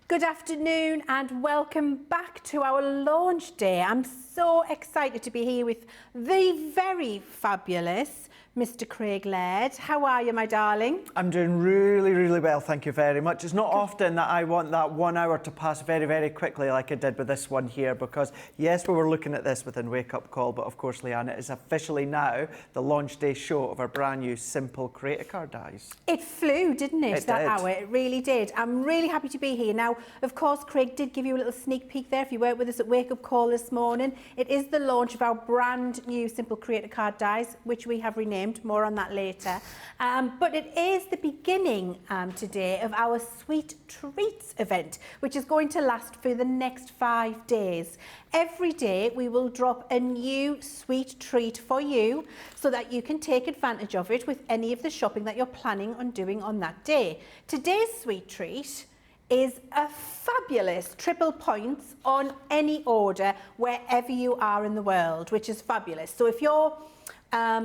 Good afternoon and welcome back to our launch day. I'm so excited to be here with the very fabulous Mr. Craig Laird. How are you, my darling? I'm doing really well, thank you very much. It's not often that I want that 1 hour to pass very quickly like I did with this one here, because yes, we were looking at this within Wake Up Call, but of course, Leann, it is officially now the launch day show of our brand new simple creator card dies. It flew, didn't it, it that did. hour? It really did. I'm really happy to be here. Now, of course, Craig did give you a little sneak peek there if you weren't with us at Wake Up Call this morning. It is the launch of our brand new simple creator card dies, which we have renamed. More on that later. But it is the beginning today of our Sweet Treats event, which is going to last for the next 5 days. Every day we will drop a new sweet treat for you so that you can take advantage of it with any of the shopping that you're planning on doing on that day. Today's sweet treat is a fabulous triple points on any order wherever you are in the world, which is fabulous. So if you're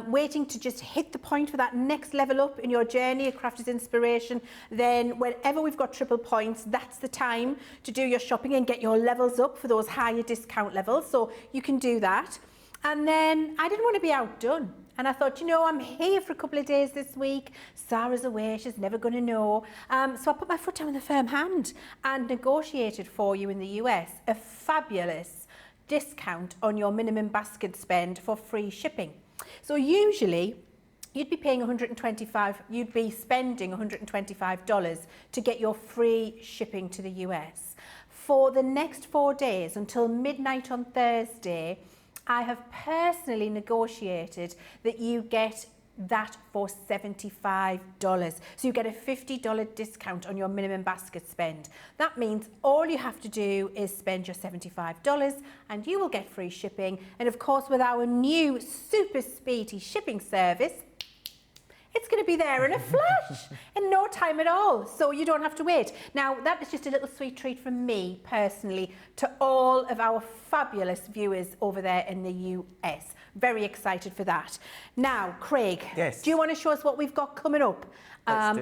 waiting to just hit the point for that next level up in your journey of Crafters Inspiration, then whenever we've got triple points, that's the time to do your shopping and get your levels up for those higher discount levels. So you can do that. And then I didn't want to be outdone. And I thought, you know, I'm here for a couple of days this week. Sarah's away, she's never going to know. So I put my foot down with a firm hand and negotiated for you in the US a fabulous discount on your minimum basket spend for free shipping. So usually you'd be spending $125 to get your free shipping to the US. For the next 4 days until midnight on Thursday, I have personally negotiated that you get that for $75. So you get a $50 discount on your minimum basket spend. That means all you have to do is spend your $75 and you will get free shipping. And of course, with our new super speedy shipping service, it's going to be there in a flash in no time at all, so you don't have to wait. Now, that is just a little sweet treat from me personally to all of our fabulous viewers over there in the US. Very excited for that. Now, Craig, yes. Do you want to show us what we've got coming up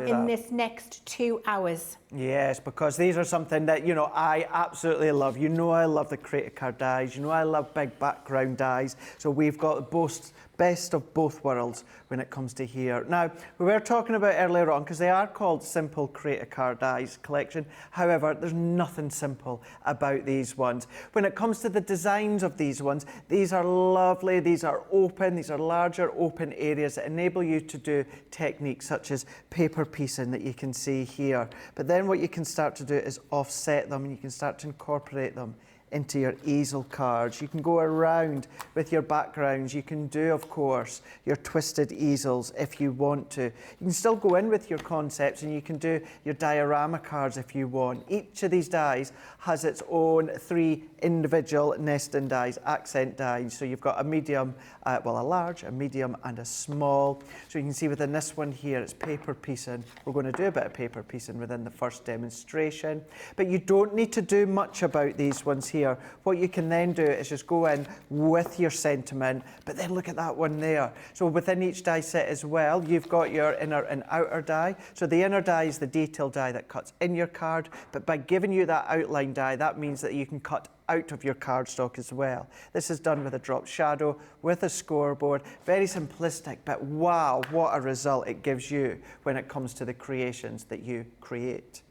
in this next 2 hours? Yes, because these are something that, you know, I absolutely love. You know I love the creator card dies. You know I love big background dies. So we've got the best of both worlds when it comes to here. Now, we were talking about earlier on, because they are called Simple Creator Card Dies Collection. However, there's nothing simple about these ones. When it comes to the designs of these ones, these are lovely, these are open, these are larger open areas that enable you to do techniques such as paper piecing that you can see here. But then what you can start to do is offset them, and you can start to incorporate them into your easel cards. You can go around with your backgrounds. You can do, of course, your twisted easels if you want to. You can still go in with your concepts and you can do your diorama cards if you want. Each of these dies has its own 3 individual nesting dies, accent dies. So you've got a medium, a large, a medium and a small. So you can see within this one here, it's paper piecing. We're going to do a bit of paper piecing within the first demonstration. But you don't need to do much about these ones here. What you can then do is just go in with your sentiment, but then look at that one there. So within each die set as well, you've got your inner and outer die. So the inner die is the detail die that cuts in your card, but by giving you that outline die, that means that you can cut out of your cardstock as well. This is done with a drop shadow, with a scoreboard, very simplistic, but wow, what a result it gives you when it comes to the creations that you create.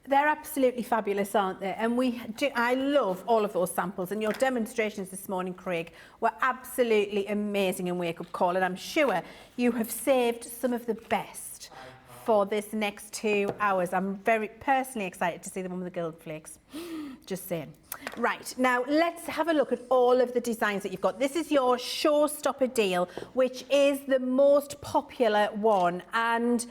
They're absolutely fabulous, aren't they? And I love all of those samples, and your demonstrations this morning, Craig, were absolutely amazing in Wake Up Call, and I'm sure you have saved some of the best for this next 2 hours. I'm very personally excited to see the one with the gold flakes. Just saying. Right, now let's have a look at all of the designs that you've got. This is your Showstopper Deal, which is the most popular one, and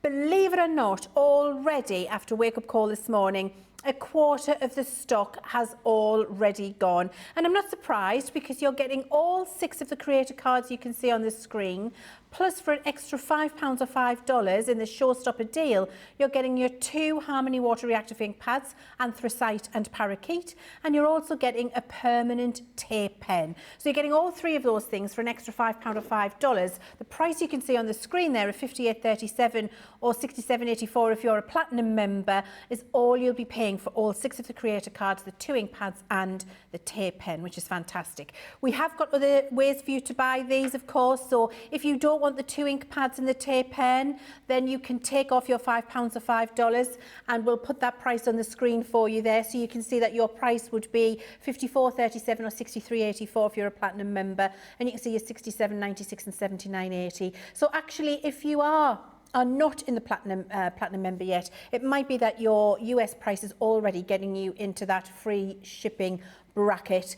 believe it or not, already after Wake Up Call this morning, a quarter of the stock has already gone. And I'm not surprised, because you're getting all 6 of the creator cards you can see on the screen, Plus, for an extra £5 or $5 in the Showstopper Deal, you're getting your 2 Harmony water reactive ink pads, anthracite and parakeet, and you're also getting a permanent tape pen. So you're getting all 3 of those things for an extra £5 or $5. The price you can see on the screen there of $58.37 or $67.84 if you're a platinum member is all you'll be paying for all 6 of the creator cards, the 2 ink pads and the tape pen, which is fantastic. We have got other ways for you to buy these, of course, so if you don't want the 2 ink pads and the tape pen, then you can take off your £5 or $5 and we'll put that price on the screen for you there, so you can see that your price would be $54.37 or $63.84 if you're a platinum member, and you can see your $67.96 and $79.80. So actually, if you are not in the platinum member yet, it might be that your US price is already getting you into that free shipping bracket.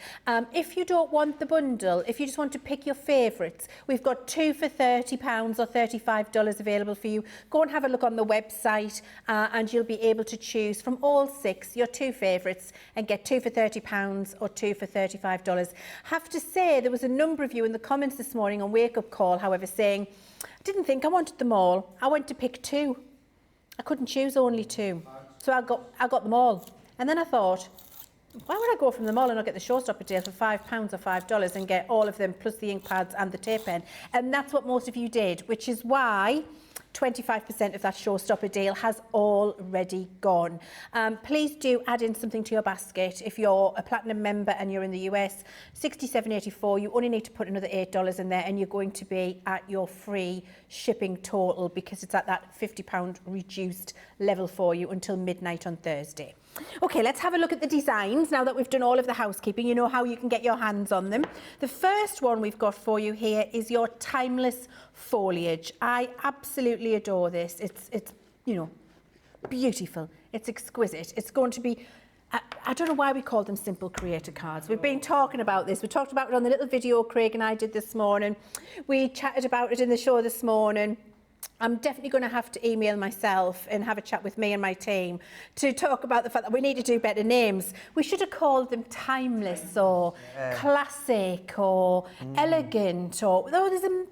If you don't want the bundle, if you just want to pick your favourites, we've got 2 for £30 or $35 available for you. Go and have a look on the website and you'll be able to choose from all 6 your 2 favourites and get 2 for £30 or 2 for $35. Have to say, there was a number of you in the comments this morning on Wake Up Call, however, saying, I didn't think I wanted them all. I went to pick 2. I couldn't choose only 2. So I got them all. And then I thought, why would I go from them all and not get the Showstopper Deal for £5 or $5 and get all of them plus the ink pads and the tape pen? And that's what most of you did, which is why 25% of that Showstopper Deal has already gone. Please do add in something to your basket. If you're a platinum member and you're in the US, $67.84, you only need to put another $8 in there and you're going to be at your free shipping total because it's at that £50 reduced level for you until midnight on Thursday. Okay, let's have a look at the designs now that we've done all of the housekeeping. You know how you can get your hands on them. The first one we've got for you here is your timeless foliage. I absolutely adore this. It's you know, beautiful. It's exquisite. It's going to be, I don't know why we call them simple creator cards. We've been talking about this. We talked about it on the little video Craig and I did this morning. We chatted about it in the show this morning. I'm definitely going to have to email myself and have a chat with me and my team to talk about the fact that we need to do better names. We should have called them timeless or classic or elegant or there's a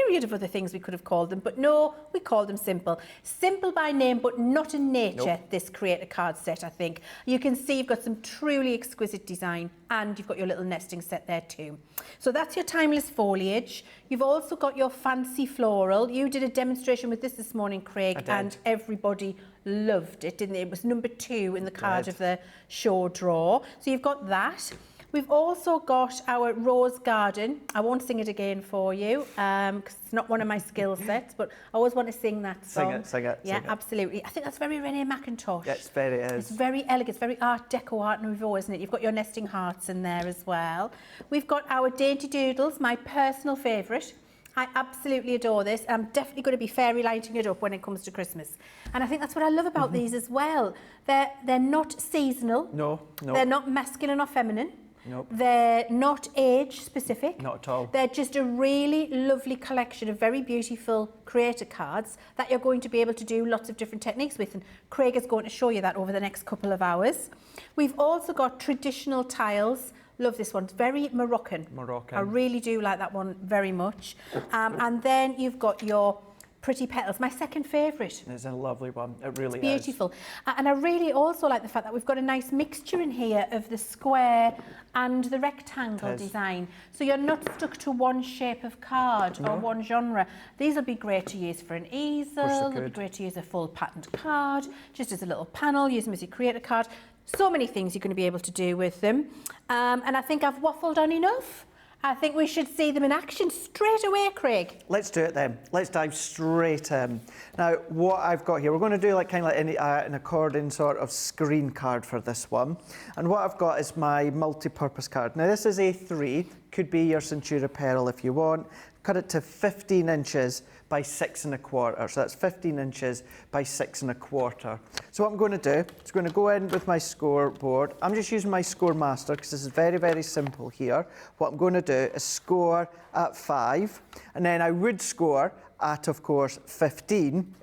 myriad of other things we could have called them, but no, we called them simple. Simple by name, but not in nature, this creator card set, I think. You can see you've got some truly exquisite design and you've got your little nesting set there too. So that's your timeless foliage. You've also got your fancy floral. You did a demonstration with this morning, Craig, and everybody loved it, didn't they? It was number 2 in the card of the show draw. So you've got that. We've also got our rose garden. I won't sing it again for you because it's not one of my skill sets, but I always want to sing that song. Sing it. Yeah, absolutely. I think that's very Renee McIntosh. Yeah, it is. It's very elegant. It's very Art Deco, Art Nouveau, isn't it? You've got your nesting hearts in there as well. We've got our Dainty Doodles, my personal favourite. I absolutely adore this. I'm definitely going to be fairy lighting it up when it comes to Christmas. And I think that's what I love about these as well. They're not seasonal. No. They're not masculine or feminine. Nope. They're not age specific. Not at all. They're just a really lovely collection of very beautiful creator cards that you're going to be able to do lots of different techniques with. And Craig is going to show you that over the next couple of hours. We've also got traditional tiles. Love this one. It's very Moroccan. I really do like that one very much. And then you've got your pretty petals, my second favourite. It's a lovely one, it really is. Beautiful. And I really also like the fact that we've got a nice mixture in here of the square and the rectangle design. So you're not stuck to one shape of card or one genre. These will be great to use for an easel, they'll be great to use a full patterned card, just as a little panel, use them as your creator card. So many things you're going to be able to do with them. And I think I've waffled on enough. I think we should see them in action straight away, Craig. Let's do it then. Let's dive straight in. Now, what I've got here, we're going to do like kind of like an accordion sort of screen card for this one. And what I've got is my multi-purpose card. Now, this is A3, could be your Centura Pearl if you want. Cut it to 15 inches by 6 1/4. So that's 15 inches by 6 1/4. So what I'm going to do is going to go in with my scoreboard. I'm just using my Score Master because this is very, very simple here. What I'm going to do is score at 5, and then I would score at, of course, 10,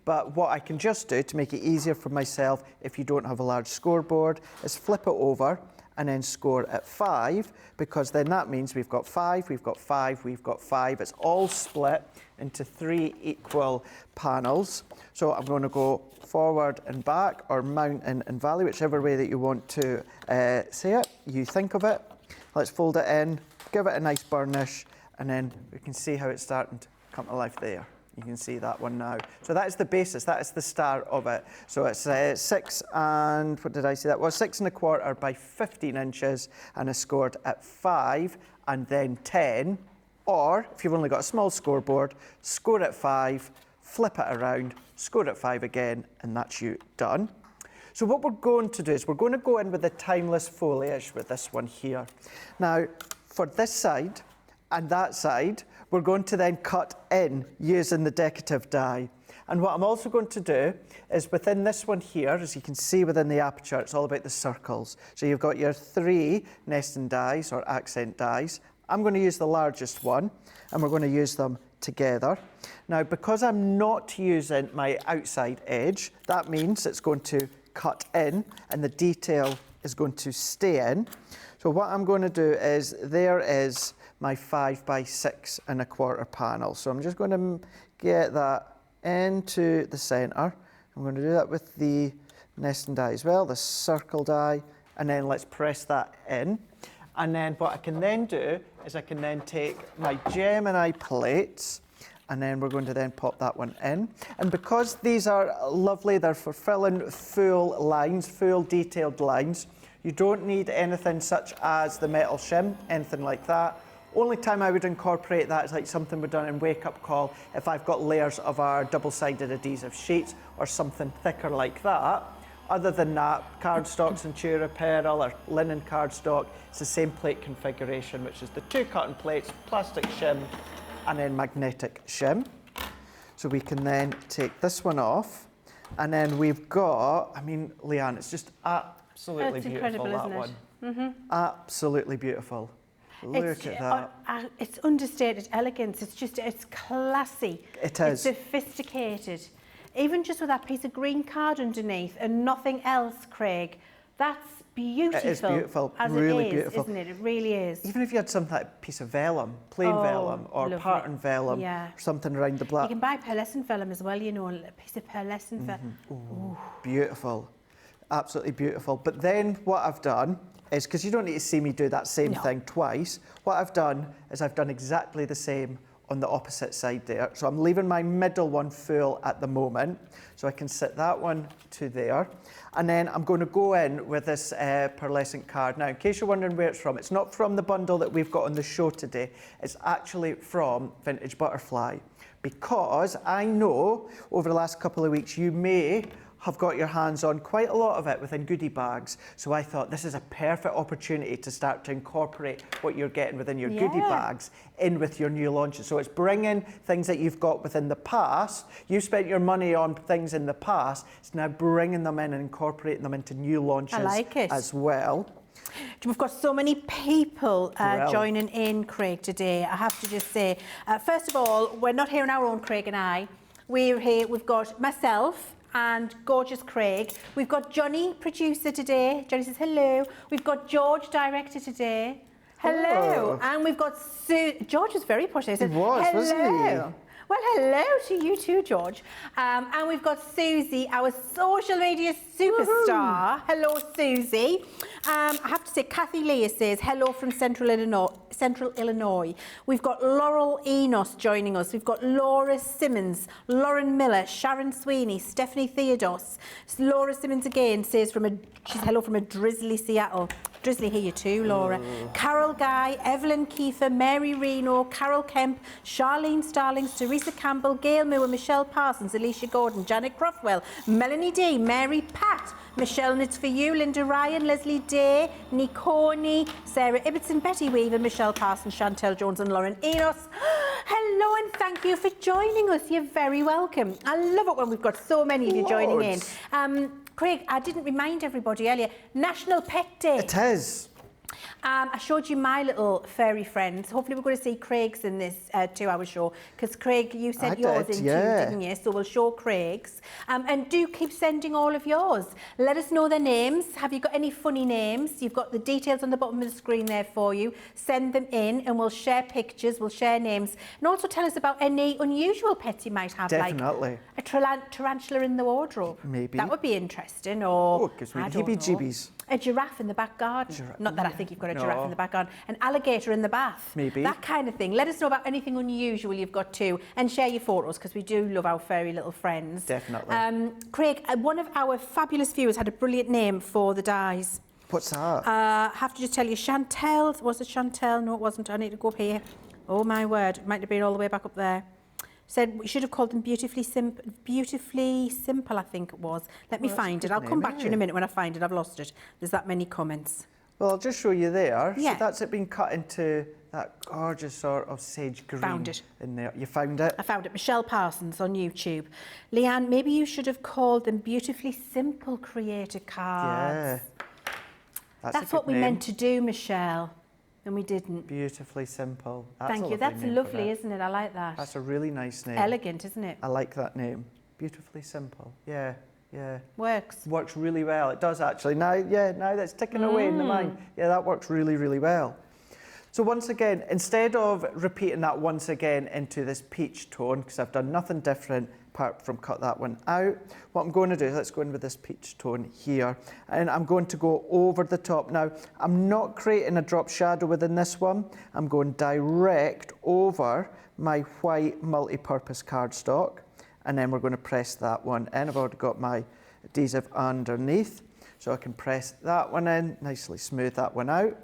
but what I can just do to make it easier for myself if you don't have a large scoreboard is flip it over and then score at 5, because then that means we've got 5, we've got 5, we've got 5. It's all split into 3 equal panels. So I'm going to go forward and back, or mountain and valley, whichever way that you want to say it. You think of it. Let's fold it in, give it a nice burnish, and then we can see how it's starting to come to life there. You can see that one now. So that is the basis, that is the start of it. So it's 6 and, what did I say that was? 6 1/4 by 15 inches, and I scored at 5 and then 10. Or, if you've only got a small scoreboard, score at 5, flip it around, score at 5 again, and that's you done. So what we're going to do is we're going to go in with the timeless foliage with this one here. Now, for this side and that side, we're going to then cut in using the decorative die. And what I'm also going to do is within this one here, as you can see within the aperture, it's all about the circles. So you've got your 3 nesting dies or accent dies. I'm going to use the largest one, and we're going to use them together. Now, because I'm not using my outside edge, that means it's going to cut in and the detail is going to stay in. So what I'm going to do is, there is my 5 by 6 1/4 panel. So I'm just going to get that into the centre. I'm going to do that with the nesting die as well, the circle die, and then let's press that in. And then what I can then do is I can then take my Gemini plates, and then we're going to then pop that one in. And because these are lovely, they're fulfilling full lines, full detailed lines, you don't need anything such as the metal shim, anything like that. Only time I would incorporate that is like something we've done in Wake Up Call, if I've got layers of our double-sided adhesive sheets or something thicker like that. Other than that, cardstock, Centura Pearl or linen cardstock, it's the same plate configuration, which is the 2 cotton plates, plastic shim, and then magnetic shim. So we can then take this one off, and then we've got, I mean, Leann, it's just absolutely beautiful, that one. Mm-hmm. Absolutely beautiful. Look at that. It's understated elegance. It's classy. It is. It's sophisticated. Even just with that piece of green card underneath and nothing else, Craig, that's beautiful. It is beautiful, as really it is, beautiful. Isn't it? It really is. Even if you had something like a piece of vellum, plain vellum, or lovely. pattern vellum, Yeah. or something around the black. You can buy pearlescent vellum as well, you know, a piece of pearlescent vellum. Ooh, beautiful, absolutely beautiful. But then what I've done is, because you don't need to see me do that same thing twice, what I've done is I've done exactly the same on the opposite side there. So I'm leaving my middle one full at the moment, so I can sit that one to there. And then I'm going to go in with this pearlescent card. Now, in case you're wondering where it's from, it's not from the bundle that we've got on the show today. It's actually from Vintage Butterfly, because I know over the last couple of weeks you may have got your hands on quite a lot of it within goodie bags. So I thought this is a perfect opportunity to start to incorporate what you're getting within your goodie bags in with your new launches. So it's bringing things that you've got within the past. You've spent your money on things in the past. It's now bringing them in and incorporating them into new launches as well. We've got so many people joining in, Craig, today. I have to just say, first of all, we're not here on our own, Craig and I. We're here, we've got myself and gorgeous Craig. We've got Johnny, producer, today. Johnny says hello. We've got George, director, today. Hello. And we've got Sue. George was very posh. He was, wasn't he? Well, hello to you too, George. And we've got Susie, our social media superstar. Hello, Susie. I have to say, Kathy Leah says hello from Central Illinois. We've got Laurel Enos joining us. We've got Laura Simmons, Lauren Miller, Sharon Sweeney, Stephanie Theodos. Laura Simmons again says she's hello from a drizzly Seattle. Drizzly here too, Laura. Carol Guy, Evelyn Kiefer, Mary Reno, Carol Kemp, Charlene Starlings, Teresa Campbell, Gail Moore, Michelle Parsons, Alicia Gordon, Janet Croftwell, Melanie D, Mary Pat, Michelle Knits for You, Linda Ryan, Leslie Day, Nikoni, Sarah Ibbotson, Betty Weaver, Michelle Parsons, Chantel Jones and Lauren Enos. Hello and thank you for joining us. You're very welcome. I love it when we've got so many of you joining in. Craig, I didn't remind everybody earlier, National Pet Day. It is. I showed you my little furry friends. Hopefully we're going to see Craig's in this 2-hour show, because Craig, you sent yours in too, didn't you? So we'll show Craig's. And do keep sending all of yours. Let us know their names. Have you got any funny names? You've got the details on the bottom of the screen there for you. Send them in and we'll share pictures, we'll share names. And also tell us about any unusual pets you might have. Definitely. Like a tarantula in the wardrobe. Maybe. That would be interesting. Or, it gives me heebie-jeebies. A giraffe in the back garden. Not that I think you've got a giraffe in the back garden. An alligator in the bath. Maybe. That kind of thing. Let us know about anything unusual you've got too. And share your photos, because we do love our furry little friends. Definitely. Craig, one of our fabulous viewers had a brilliant name for the dies. What's that? I have to just tell you, Chantel. Was it Chantel? No, it wasn't. I need to go up here. Oh, my word. It might have been all the way back up there. Said we should have called them beautifully simple, I think it was. Let me find it. I'll come back to you in a minute when I find it. I've lost it. There's that many comments. Well, I'll just show you there. Yeah. So that's it been cut into that gorgeous sort of sage green. Found it. In there. You found it? I found it. Michelle Parsons on YouTube. Leanne, maybe you should have called them beautifully simple creator cards. Yeah. That's what we meant to do, Michelle. And we didn't. Beautifully simple. Thank you. That's lovely, isn't it? I like that. That's a really nice name. Elegant, isn't it? I like that name. Beautifully simple. Yeah, yeah. Works. Works really well. It does actually. Now that's ticking away in the mind. Yeah, that works really, really well. So once again, instead of repeating that once again into this peach tone, because I've done nothing different apart from cut that one out, what I'm going to do is let's go in with this peach tone here, and I'm going to go over the top. Now, I'm not creating a drop shadow within this one. I'm going direct over my white multi-purpose cardstock, and then we're going to press that one in. I've already got my adhesive underneath, so I can press that one in, nicely smooth that one out.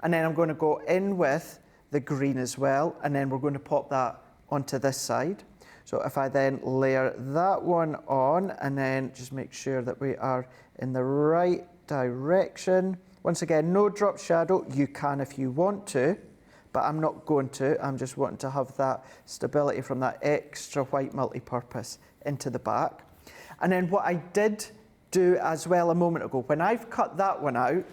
And then I'm going to go in with the green as well, and then we're going to pop that onto this side. So if I then layer that one on, and then just make sure that we are in the right direction. Once again, no drop shadow. You can if you want to, but I'm not going to. I'm just wanting to have that stability from that extra white multi-purpose into the back. And then what I did do as well a moment ago, when I've cut that one out,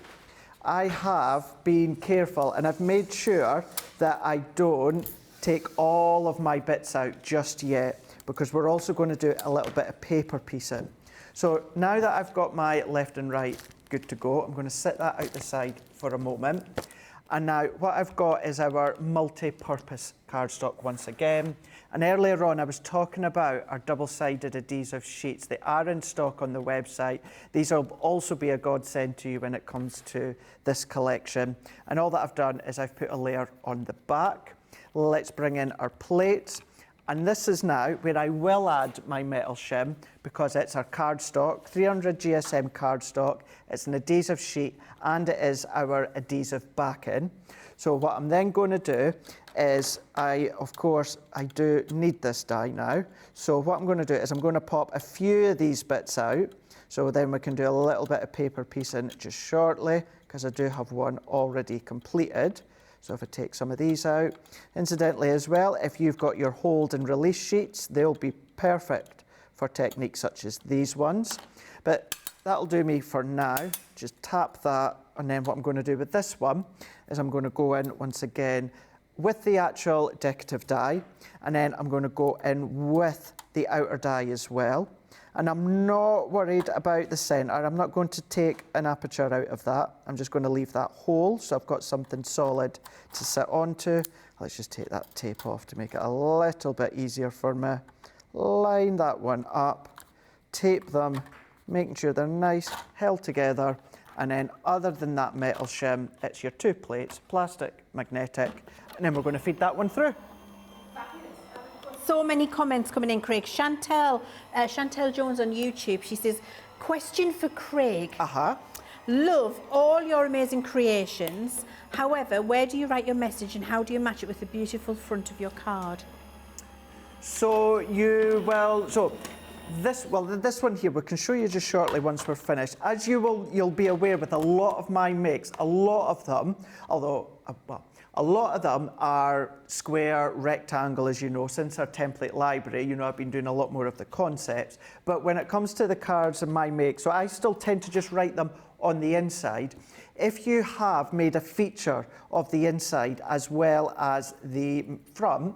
I have been careful and I've made sure that I don't take all of my bits out just yet, because we're also going to do a little bit of paper piecing. So now that I've got my left and right good to go, I'm going to set that out the side for a moment. And now what I've got is our multi-purpose cardstock once again. And earlier on I was talking about our double-sided adhesive sheets. They are in stock on the website. These will also be a godsend to you when it comes to this collection. And all that I've done is I've put a layer on the back. Let's bring in our plates. And this is now where I will add my metal shim, because it's our cardstock, 300 GSM cardstock. It's an adhesive sheet and it is our adhesive backing. So what I'm then going to do is of course, I do need this die now. So what I'm going to do is I'm going to pop a few of these bits out. So then we can do a little bit of paper piecing just shortly, because I do have one already completed. So if I take some of these out, incidentally as well, if you've got your hold and release sheets, they'll be perfect for techniques such as these ones. But that'll do me for now. Just tap that, and then what I'm going to do with this one is I'm going to go in once again with the actual decorative die, and then I'm going to go in with the outer die as well. And I'm not worried about the centre. I'm not going to take an aperture out of that. I'm just going to leave that whole, so I've got something solid to sit onto. Let's just take that tape off to make it a little bit easier for me. Line that one up, tape them, making sure they're nice, held together. And then other than that metal shim, it's your two plates, plastic, magnetic, and then we're going to feed that one through. So many comments coming in, Craig. Chantel Jones on YouTube, she says, question for Craig. Love all your amazing creations. However, where do you write your message and how do you match it with the beautiful front of your card? So this one here, we can show you just shortly once we're finished. As you'll be aware with a lot of my makes, a lot of them, although, a lot of them are square, rectangle, as you know, since our template library. You know, I've been doing a lot more of the concepts. But when it comes to the cards and my make, so I still tend to just write them on the inside. If you have made a feature of the inside as well as the front,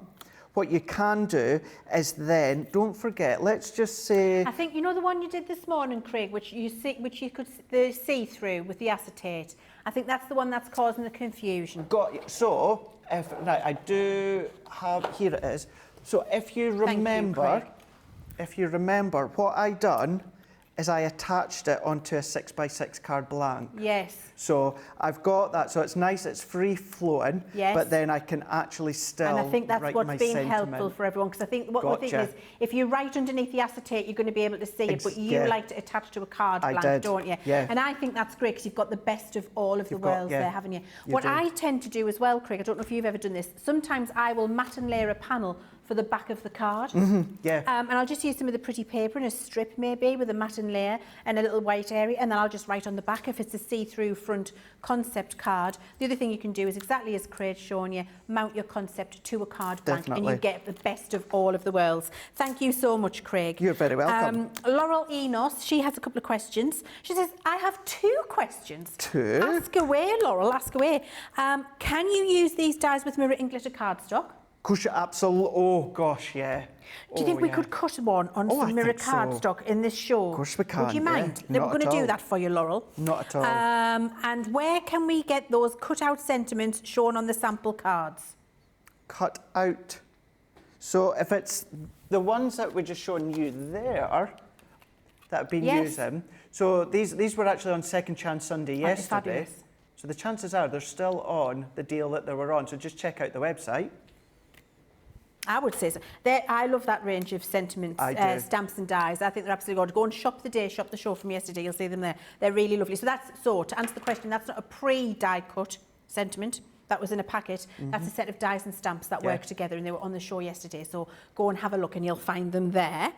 what you can do is then, don't forget, let's just say... I think, you know the one you did this morning, Craig, which you could see through with the acetate? I think that's the one that's causing the confusion. Got you. So, now I do have, here it is. So if you remember, what I done is I attached it onto a 6x6 card blank. Yes. So I've got that, so it's nice, it's free flowing, yes. but then I can actually still And I think that's what's been sentiment. helpful for everyone, because I think what the thing is, if you write underneath the acetate, you're going to be able to see it, but you like to attach to a card blank, don't you? Yeah. And I think that's great, because you've got the best of all of the worlds there, haven't you? What I tend to do as well, Craig, I don't know if you've ever done this, sometimes I will mat and layer a panel for the back of the card. Yeah. And I'll just use some of the pretty paper and a strip maybe with a matte and layer and a little white area, and then I'll just write on the back if it's a see-through front concept card. The other thing you can do is exactly as Craig's shown you, mount your concept to a card blank and you get the best of all of the worlds. Thank you so much, Craig. You're very welcome. Laurel Enos, she has a couple of questions. She says, I have 2 questions. 2? Ask away, Laurel, ask away. Can you use these dies with mirror ink glitter cardstock? Absolutely. Oh gosh, yeah. Do you think we could cut one on some mirror cardstock in this show? Of course we can. Would you mind? Yeah. We're going to do that for you, Laurel. Not at all. And where can we get those cut out sentiments shown on the sample cards? Cut out. So if it's the ones that we're just showing you there, that have been using. So these were actually on Second Chance Sunday yesterday. So the chances are they're still on the deal that they were on. So just check out the website. I would say so. I love that range of sentiments, stamps and dies. I think they're absolutely gorgeous. Go and shop the show from yesterday. You'll see them there. They're really lovely. So to answer the question, that's not a pre-die cut sentiment. That was in a packet. That's a set of dies and stamps that work together, and they were on the show yesterday. So go and have a look, and you'll find them there.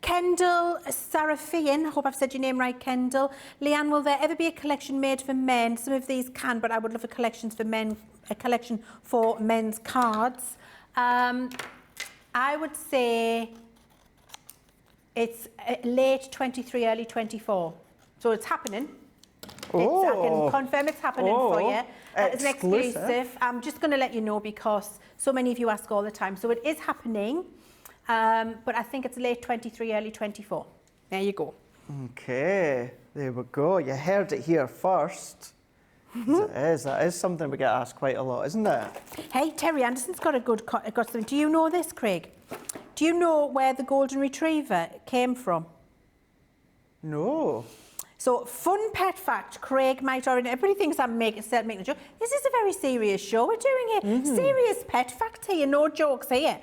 Kendall Sarafian, I hope I've said your name right, Kendall. Leann, will there ever be a collection made for men? Some of these can, but I would love a collection for men's cards. I would say it's late 23, early 24. So it's happening. I can confirm it's happening for you. It's an exclusive. I'm just going to let you know because so many of you ask all the time. So it is happening. But I think it's late 23, early 24. There you go. Okay, there we go. You heard it here first. That is something we get asked quite a lot, isn't it? Hey, Terry Anderson's got something. Do you know this, Craig? Do you know where the golden retriever came from? No. So, fun pet fact, Craig might already... Everybody thinks I'm making a joke. This is a very serious show we're doing here. Serious pet facts here, no jokes here.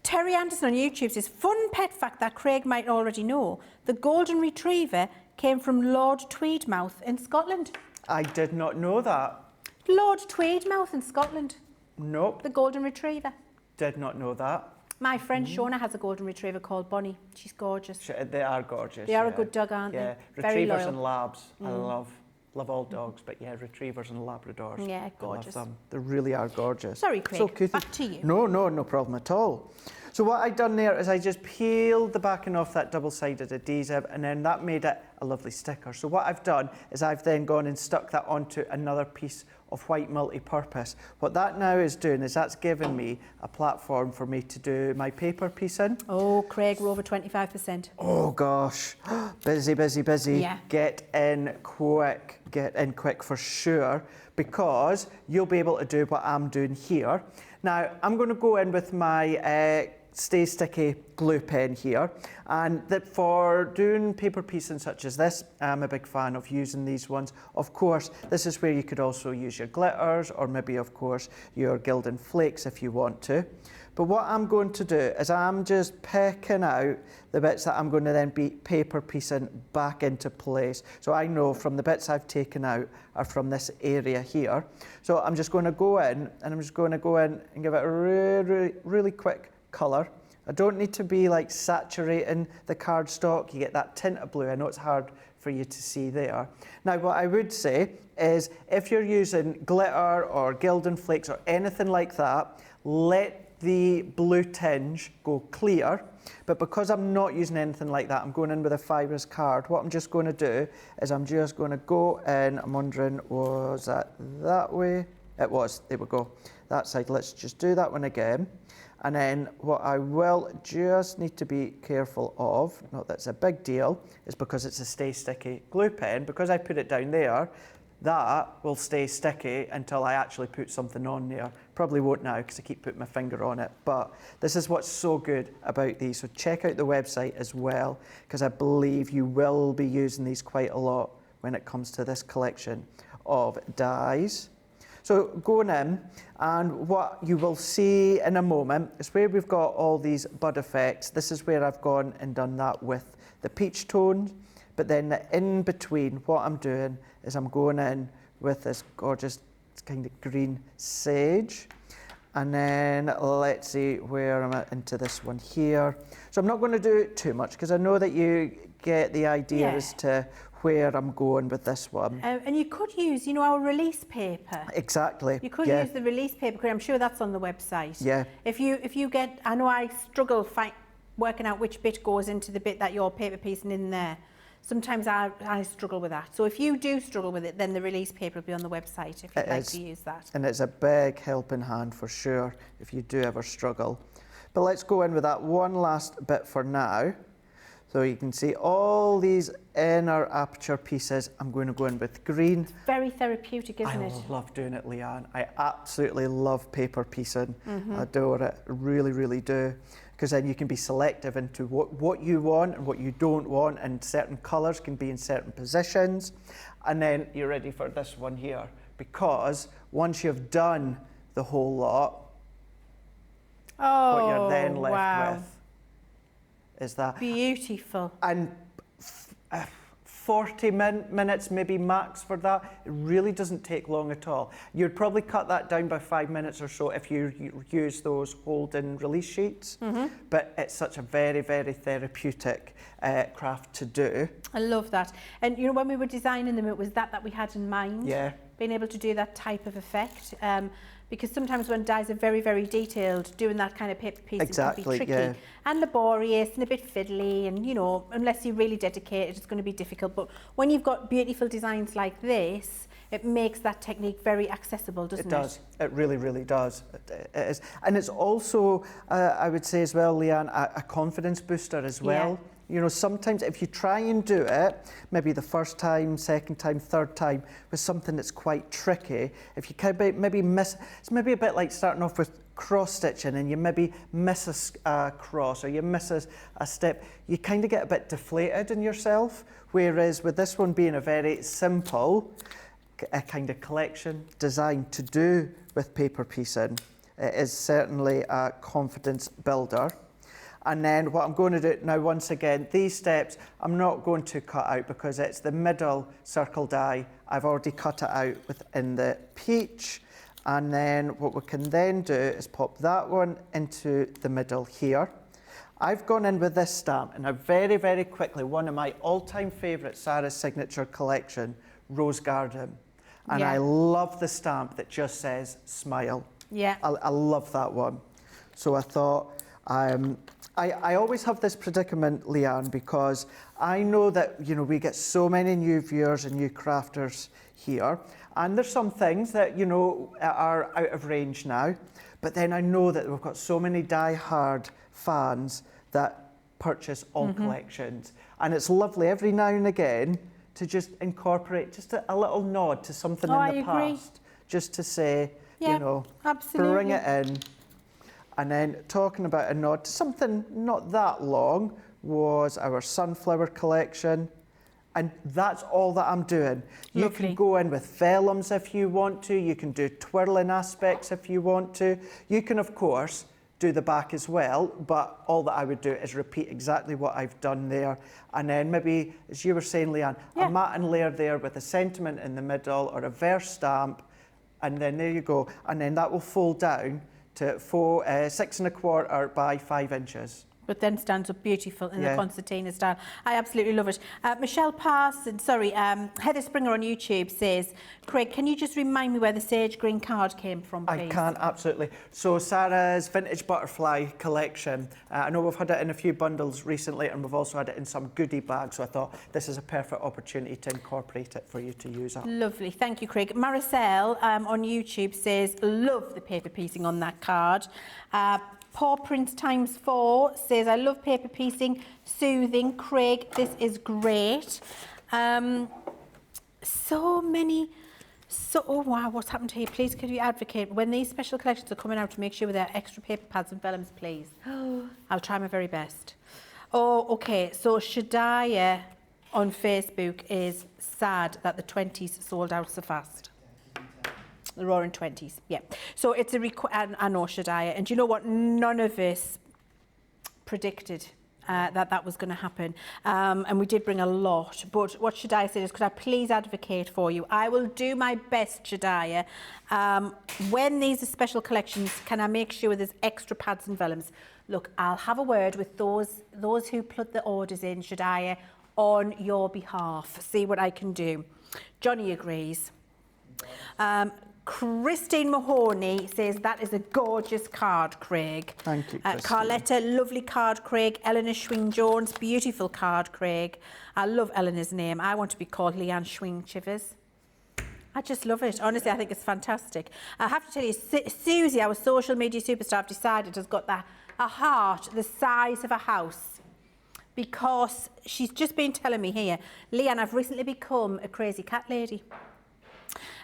Terry Anderson on YouTube says, fun pet fact that Craig might already know. The golden retriever came from Lord Tweedmouth in Scotland. I did not know that. Lord Tweedmouth in Scotland. Nope. The golden retriever. Did not know that. My friend Shona has a golden retriever called Bonnie. She's gorgeous. They are gorgeous. They are a good dog, aren't they? Retrievers and labs. I love all dogs, but retrievers and labradors. Yeah, gorgeous. I love them. They really are gorgeous. Sorry, Craig, so back to you. No problem at all. So what I done there is I just peeled the backing off that double-sided adhesive, and then that made it a lovely sticker. So what I've done is I've then gone and stuck that onto another piece of white multi-purpose. What that now is doing is that's given me a platform for me to do my paper piece in. Oh, Craig, we're over 25%. Oh gosh, busy. Yeah. Get in quick for sure, because you'll be able to do what I'm doing here. Now, I'm going to go in with my Stay Sticky glue pen here, and that for doing paper piecing such as this, I'm a big fan of using these ones. Of course, this is where you could also use your glitters, or maybe of course your gilded flakes if you want to. But what I'm going to do is I'm just picking out the bits that I'm going to then be paper piecing back into place. So I know from the bits I've taken out are from this area here. So I'm just going to go in, and I'm just going to go in and give it a really quick colour. I don't need to be like saturating the cardstock. You get that tint of blue. I know it's hard for you to see there. Now, what I would say is if you're using glitter or gilded flakes or anything like that, let the blue tinge go clear, But because I'm not using anything like that, I'm going in with a fibrous card. What I'm just going to do is I'm just going to go in. I'm wondering, was that way? It was. There we go. That side. Let's just do that one again. And then what I will just need to be careful of, not that it's a big deal, is because it's a stay sticky glue pen, because I put it down there, that will stay sticky until I actually put something on there. Probably won't now because I keep putting my finger on it, but this is what's so good about these. So check out the website as well, because I believe you will be using these quite a lot when it comes to this collection of dies. So going in, and what you will see in a moment is where we've got all these bud effects. This is where I've gone and done that with the peach tone, but then the in between, what I'm doing is I'm going in with this gorgeous kind of green sage. And then let's see where I'm at into this one here. So I'm not going to do it too much because I know that you get the idea as to where I'm going with this one. And you could use, you know, our release paper. Exactly. You could use the release paper, Craig. I'm sure that's on the website. Yeah. If you get, I know I struggle working out which bit goes into the bit that you're paper piecing in there. Sometimes I struggle with that. So if you do struggle with it, then the release paper will be on the website if you'd like to use that. And it's a big helping hand for sure if you do ever struggle. But let's go in with that one last bit for now. So you can see all these inner aperture pieces. I'm going to go in with green. It's very therapeutic, isn't it? I love doing it, Leanne. I absolutely love paper piecing. I adore it, really, really do. Because then you can be selective into what you want and what you don't want, and certain colours can be in certain positions. And then you're ready for this one here, because once you've done the whole lot, what you're then left with is that. Beautiful. And 40 minutes maybe max for that. It really doesn't take long at all. You'd probably cut that down by 5 minutes or so if you use those hold and release sheets. But it's such a very, very therapeutic craft to do. I love that. And you know, when we were designing them, it was that we had in mind. Yeah. Being able to do that type of effect. Because sometimes when dies are very, very detailed, doing that kind of paper piecing can be tricky and laborious and a bit fiddly, and you know, unless you're really dedicated, it's going to be difficult. But when you've got beautiful designs like this, it makes that technique very accessible, doesn't it? It does. It really, really does. It is. And it's also, I would say as well, Leanne, a confidence booster as well. Yeah. You know, sometimes if you try and do it, maybe the first time, second time, third time, with something that's quite tricky, if you kind of maybe miss, it's maybe a bit like starting off with cross stitching and you maybe miss a cross or you miss a step, you kind of get a bit deflated in yourself. Whereas with this one being a very simple kind of collection designed to do with paper piecing, it is certainly a confidence builder. And then what I'm going to do now, once again, these steps I'm not going to cut out because it's the middle circle die. I've already cut it out within the peach. And then what we can then do is pop that one into the middle here. I've gone in with this stamp, and now very, very quickly, one of my all-time favourite Sarah's Signature collection, Rose Garden. And I love the stamp that just says smile. Yeah. I love that one. So I thought, I always have this predicament, Leanne, because I know that, you know, we get so many new viewers and new crafters here, and there's some things that, you know, are out of range now, but then I know that we've got so many die-hard fans that purchase all collections, and it's lovely every now and again to just incorporate just a little nod to something in the past, just to say, you know, bring it in. And then talking about a nod to something not that long was our sunflower collection. And that's all that I'm doing. You can go in with vellums if you want to. You can do twirling aspects if you want to. You can, of course, do the back as well. But all that I would do is repeat exactly what I've done there. And then maybe, as you were saying, Leanne, a matten layer there with a sentiment in the middle or a verse stamp. And then there you go. And then that will fold down to 6 1/4 by 5 inches. but then stands up beautiful in the concertina style. I absolutely love it. Michelle Parson, Heather Springer on YouTube says, Craig, can you just remind me where the sage green card came from, please? I can, absolutely. So Sarah's Vintage Butterfly collection, I know we've had it in a few bundles recently, and we've also had it in some goodie bags, so I thought this is a perfect opportunity to incorporate it for you to use up. Lovely, thank you, Craig. Maricel on YouTube says, love the paper piecing on that card. Paw Prince Times4 says, I love paper piecing, soothing. Craig, this is great. Oh wow, what's happened here? Please could you advocate when these special collections are coming out to make sure there are extra paper pads and vellums, please? I'll try my very best. Oh, okay, so Shadaya on Facebook is sad that the 20s sold out so fast. The Roaring 20s, yeah. So it's a I know Shadaya, and do you know what? None of us predicted that was going to happen, and we did bring a lot. But what Shadaya said is, could I please advocate for you? I will do my best, Shadaya. When these are special collections, can I make sure there's extra pads and vellums? Look, I'll have a word with those who put the orders in, Shadaya, on your behalf. See what I can do. Johnny agrees. Christine Mahoney says, that is a gorgeous card, Craig. Thank you, Christine. Carletta, lovely card, Craig. Eleanor Schwing-Jones, beautiful card, Craig. I love Eleanor's name. I want to be called Leann Schwing-Chivers. I just love it. Honestly, I think it's fantastic. I have to tell you, Susie, our social media superstar, I've decided has got a heart the size of a house, because she's just been telling me here, Leann, I've recently become a crazy cat lady.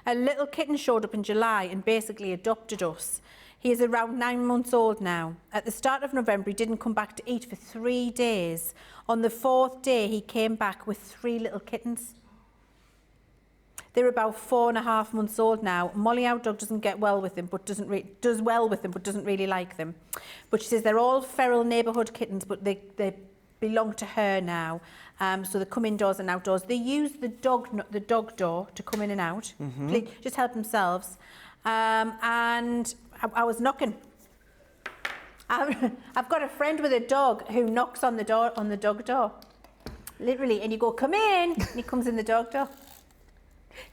A little kitten showed up in July and basically adopted us. He is around 9 months old now. At the start of November, he didn't come back to eat for 3 days. On the 4th day, he came back with 3 little kittens. They're about 4.5 months old now. Molly, our dog, doesn't get well with them, but does well with them, but doesn't really like them. But she says they're all feral neighbourhood kittens, but they belong to her now. So they come indoors and outdoors. They use the dog door to come in and out. Please, just help themselves. And I was knocking. I've got a friend with a dog who knocks on the dog door, literally, and you go, come in, and he comes in the dog door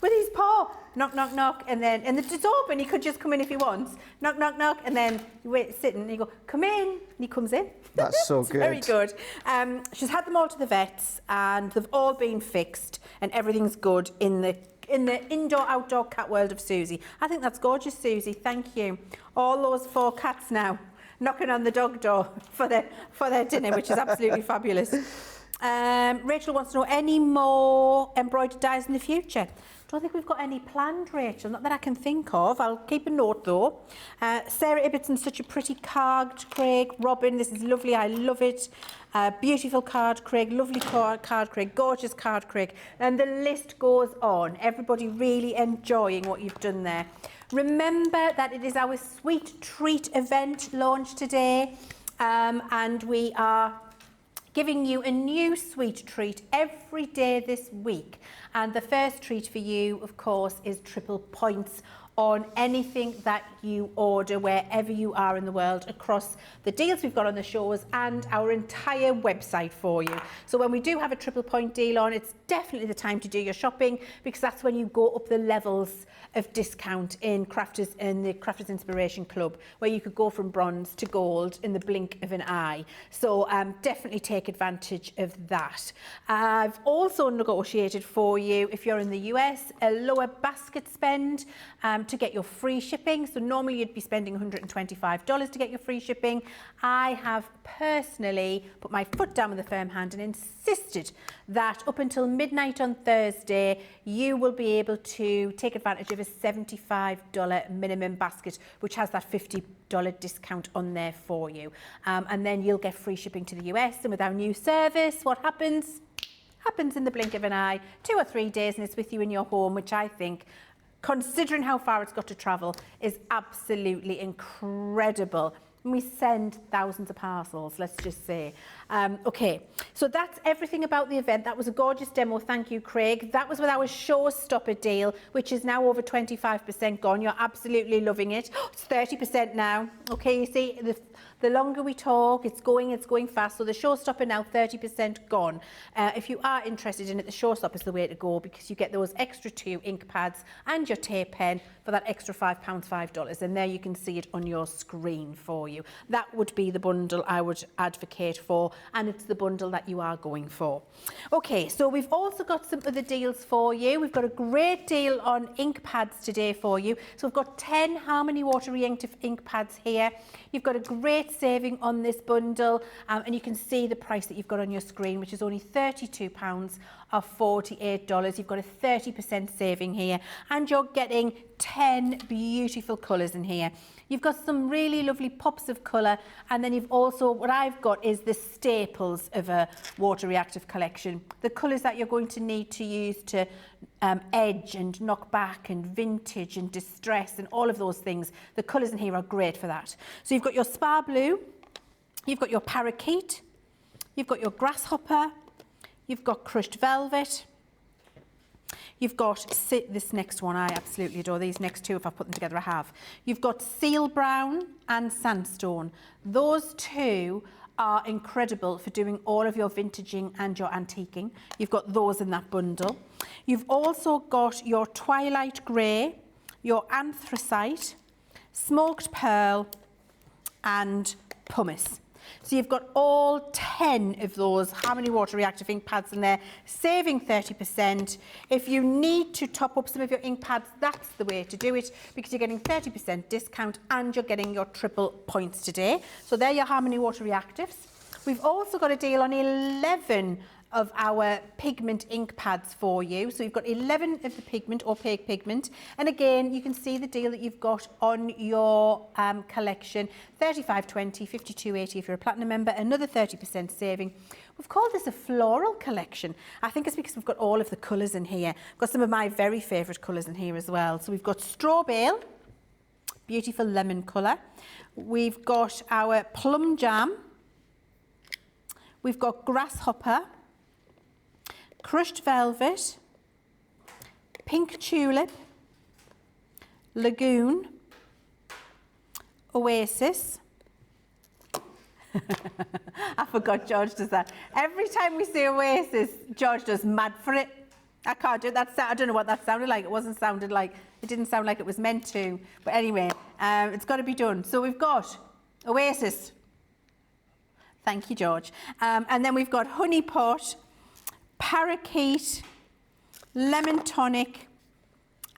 with his paw, knock, knock, knock, and it's open. He could just come in if he wants. Knock, knock, knock, and then you wait, sitting, and you go, come in, and he comes in. That's so good. Very good. She's had them all to the vets, and they've all been fixed, and everything's good in the indoor-outdoor cat world of Susie. I think that's gorgeous, Susie. Thank you. All those 4 cats now knocking on the dog door for their dinner, which is absolutely fabulous. Rachel wants to know, any more embroidered dies in the future? Don't think we've got any planned, Rachel, not that I can think of. I'll keep a note though. Sarah Ibbotson, such a pretty card, Craig. Robin, this is lovely, I love it. Beautiful card, Craig. Lovely card, Craig. Gorgeous card, Craig. And the list goes on. Everybody really enjoying what you've done there. Remember that it is our Sweet Treat event launch today, and we are giving you a new sweet treat every day this week. And the first treat for you, of course, is triple points on anything that you order wherever you are in the world, across the deals we've got on the shows and our entire website for you. So when we do have a triple point deal on, it's definitely the time to do your shopping, because that's when you go up the levels of discount in the Crafters Inspiration Club, where you could go from bronze to gold in the blink of an eye. So definitely take advantage of that. I've also negotiated for you, if you're in the US, a lower basket spend to get your free shipping. So normally you'd be spending $125 to get your free shipping. I have personally put my foot down with a firm hand and insisted that up until midnight on Thursday, you will be able to take advantage of a $75 minimum basket, which has that $50 discount on there for you. And then you'll get free shipping to the US. And with our new service, what happens? Happens in the blink of an eye, 2 or 3 days, and it's with you in your home, which I think, considering how far it's got to travel, is absolutely incredible. And we send thousands of parcels, let's just say. Okay, so that's everything about the event. That was a gorgeous demo. Thank you, Craig. That was with our Showstopper deal, which is now over 25% gone. You're absolutely loving it. Oh, it's 30% now. Okay, you see, The longer we talk, it's going fast. So the Showstopper now 30% gone. If you are interested in it, the Showstopper is the way to go because you get those extra 2 ink pads and your tape pen for that extra £5, $5. And there you can see it on your screen for you. That would be the bundle I would advocate for, and it's the bundle that you are going for. Okay, so we've also got some other deals for you. We've got a great deal on ink pads today for you. So we've got 10 Harmony Water Re-Inked ink pads here. You've got a great saving on this bundle, and you can see the price that you've got on your screen, which is only £32 or $48. You've got a 30% saving here, and you're getting 10 beautiful colours in here. You've got some really lovely pops of colour, and then you've also, what I've got is the staples of a water reactive collection. The colours that you're going to need to use to edge and knock back and vintage and distress and all of those things. The colours in here are great for that. So you've got your Spa Blue, you've got your Parakeet, you've got your Grasshopper, you've got Crushed Velvet, you've got this next one, I absolutely adore these next two. If I put them together, I have. You've got Seal Brown and Sandstone. Those two are incredible for doing all of your vintaging and your antiquing. You've got those in that bundle. You've also got your Twilight Grey, your Anthracite, Smoked Pearl and Pumice. So you've got all 10 of those Harmony Water Reactive ink pads in there, saving 30%. If you need to top up some of your ink pads, that's the way to do it because you're getting 30% discount and you're getting your triple points today. So they're your Harmony Water Reactives. We've also got a deal on 11 of our pigment ink pads for you. So you've got 11 of the pigment, opaque pigment. And again, you can see the deal that you've got on your collection. $35.20, $52.80 if you're a platinum member, another 30% saving. We've called this a floral collection. I think it's because we've got all of the colours in here. We've got some of my very favourite colours in here as well. So we've got Straw Bale, beautiful lemon colour. We've got our Plum Jam. We've got Grasshopper, Crushed Velvet, Pink Tulip, Lagoon, Oasis. I forgot George does that. Every time we say Oasis, George does mad for it. I can't do it. I don't know what that sounded like. It didn't sound like it was meant to. But anyway, it's got to be done. So we've got Oasis. Thank you, George. And then we've got Honey Pot, Parakeet, Lemon Tonic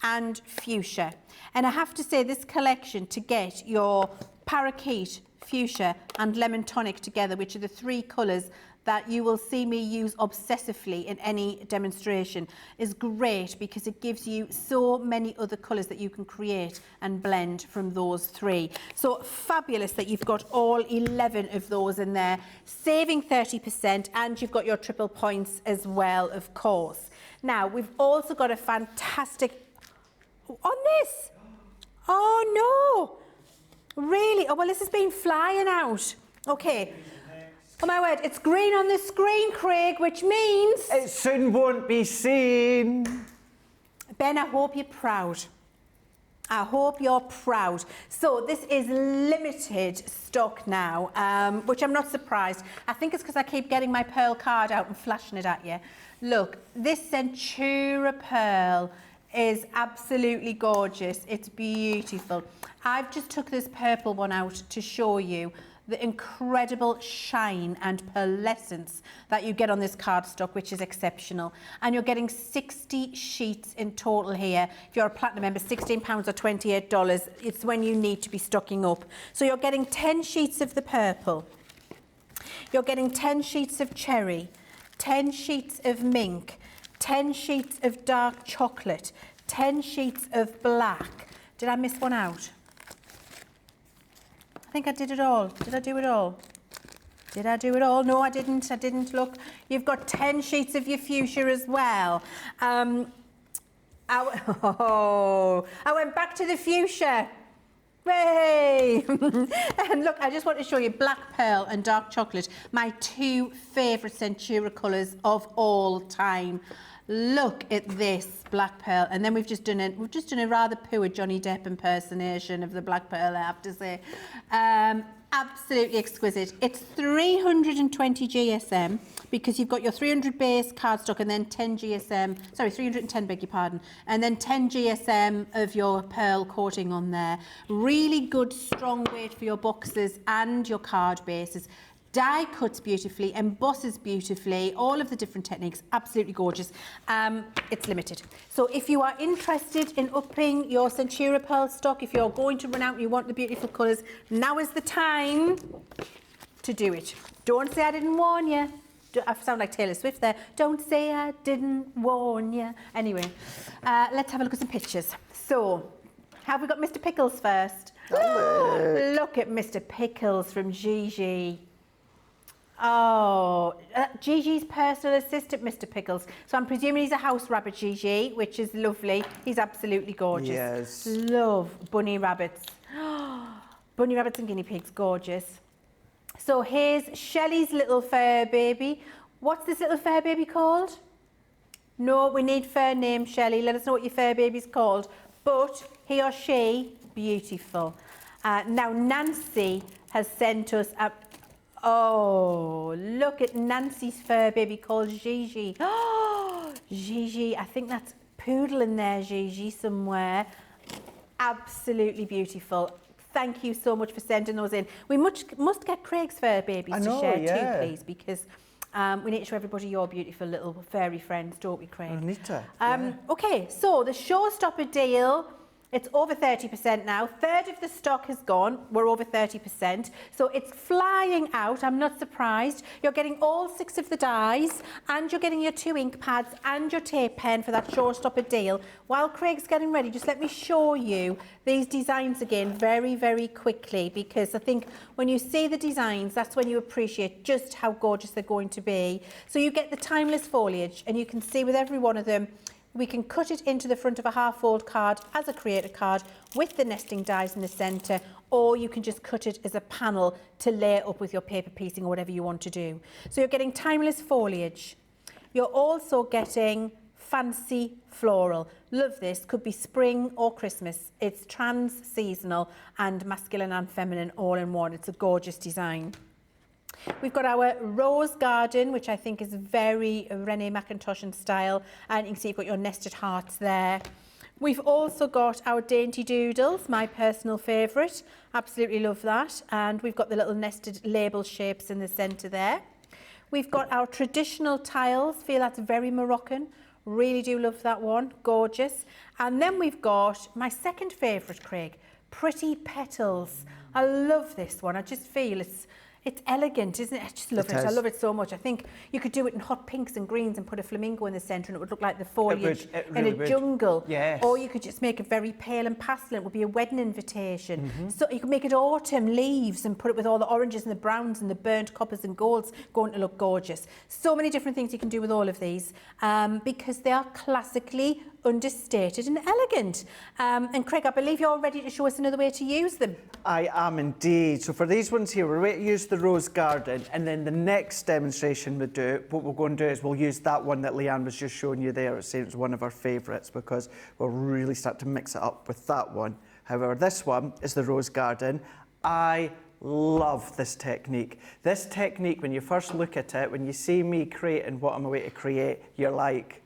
and Fuchsia. And I have to say this collection, to get your Parakeet, Fuchsia and Lemon Tonic together, which are the 3 colours that you will see me use obsessively in any demonstration, is great because it gives you so many other colours that you can create and blend from those 3. So fabulous that you've got all 11 of those in there, saving 30%, and you've got your triple points as well, of course. Now, we've also got a fantastic... On this? Oh, no! Really? Oh, well, this has been flying out. Okay. Oh my word, it's green on the screen, Craig, which means... It soon won't be seen. Ben, I hope you're proud. I hope you're proud. So this is limited stock now, which I'm not surprised. I think it's because I keep getting my Pearl card out and flashing it at you. Look, this Centura Pearl is absolutely gorgeous. It's beautiful. I've just took this purple one out to show you the incredible shine and pearlescence that you get on this cardstock, which is exceptional. And you're getting 60 sheets in total here. If you're a platinum member, £16 or $28. It's when you need to be stocking up. So you're getting 10 sheets of the purple. You're getting 10 sheets of cherry, 10 sheets of mink, 10 sheets of dark chocolate, 10 sheets of black. Did I miss one out? I think I did it all. Did I do it all? Did I do it all? No, I didn't. I didn't. Look, you've got 10 sheets of your fuchsia as well. I went back to the fuchsia. Hooray! And look, I just want to show you black pearl and dark chocolate, my 2 favourite Centura colours of all time. Look at this black pearl, and then we've just done a rather poor Johnny Depp impersonation of the black pearl, I have to say. Absolutely exquisite. It's 320 GSM because you've got your 300 base cardstock and then 10 GSM, sorry, 310, beg your pardon, and then 10 GSM of your pearl coating on there. Really good, strong weight for your boxes and your card bases. Die cuts beautifully, embosses beautifully, all of the different techniques, absolutely gorgeous. It's limited. So if you are interested in upping your Centura Pearl stock, if you're going to run out and you want the beautiful colours, now is the time to do it. Don't say I didn't warn you. I sound like Taylor Swift there. Don't say I didn't warn you. Anyway, let's have a look at some pictures. So, have we got Mr. Pickles first? Look at Mr. Pickles from Gigi. Oh, Gigi's personal assistant, Mr. Pickles. So I'm presuming he's a house rabbit, Gigi, which is lovely. He's absolutely gorgeous. Yes. Love bunny rabbits. Bunny rabbits and guinea pigs, gorgeous. So here's Shelley's little fur baby. What's this little fur baby called? No, we need fur name, Shelley. Let us know what your fur baby's called. But he or she, beautiful. Now Nancy has sent us a... Oh, look at Nancy's fur baby called Gigi. Oh, Gigi, I think that's poodle in there, Gigi, somewhere. Absolutely beautiful. Thank you so much for sending those in. We must get Craig's fur babies to share too, please, because we need to show everybody your beautiful little furry friends, don't we, Craig? We need to. Okay, so the Showstopper Deal, it's over 30% now. Third of the stock has gone. We're over 30%. So it's flying out. I'm not surprised. You're getting all 6 of the dies and you're getting your 2 ink pads and your tape pen for that Showstopper Deal. While Craig's getting ready, just let me show you these designs again very, very quickly, because I think when you see the designs, that's when you appreciate just how gorgeous they're going to be. So you get the timeless foliage, and you can see with every one of them, we can cut it into the front of a half-fold card as a creator card with the nesting dies in the centre, or you can just cut it as a panel to layer up with your paper piecing or whatever you want to do. So you're getting timeless foliage. You're also getting fancy floral. Love this. Could be spring or Christmas. It's trans-seasonal and masculine and feminine all in one. It's a gorgeous design. We've got our rose garden, which I think is very Renee McIntosh style, and you can see you've got your nested hearts there. We've also got our dainty doodles, my personal favourite. Absolutely love that. And we've got the little nested label shapes in the centre there. We've got our traditional tiles. Feel that's very Moroccan. Really do love that one. Gorgeous. And then we've got my second favourite, Craig, Pretty Petals. I love this one. I just feel it's elegant, isn't it? I just love it. I love it so much. I think you could do it in hot pinks and greens and put a flamingo in the centre and it would look like the foliage in a jungle. Yes. Or you could just make it very pale and pastel. It would be a wedding invitation. So you could make it autumn leaves and put it with all the oranges and the browns and the burnt coppers and golds, going to look gorgeous. So many different things you can do with all of these because they are classically understated and elegant. And Craig, I believe you're ready to show us another way to use them. I am indeed. So for these ones here, we're going to use the rose garden, and then the next demonstration we do, what we're going to do is we'll use that one that Leann was just showing you there. It's one of our favourites because we'll really start to mix it up with that one. However, this one is the rose garden. I love this technique. This technique, when you first look at it, when you see me creating what I'm about to create, you're like,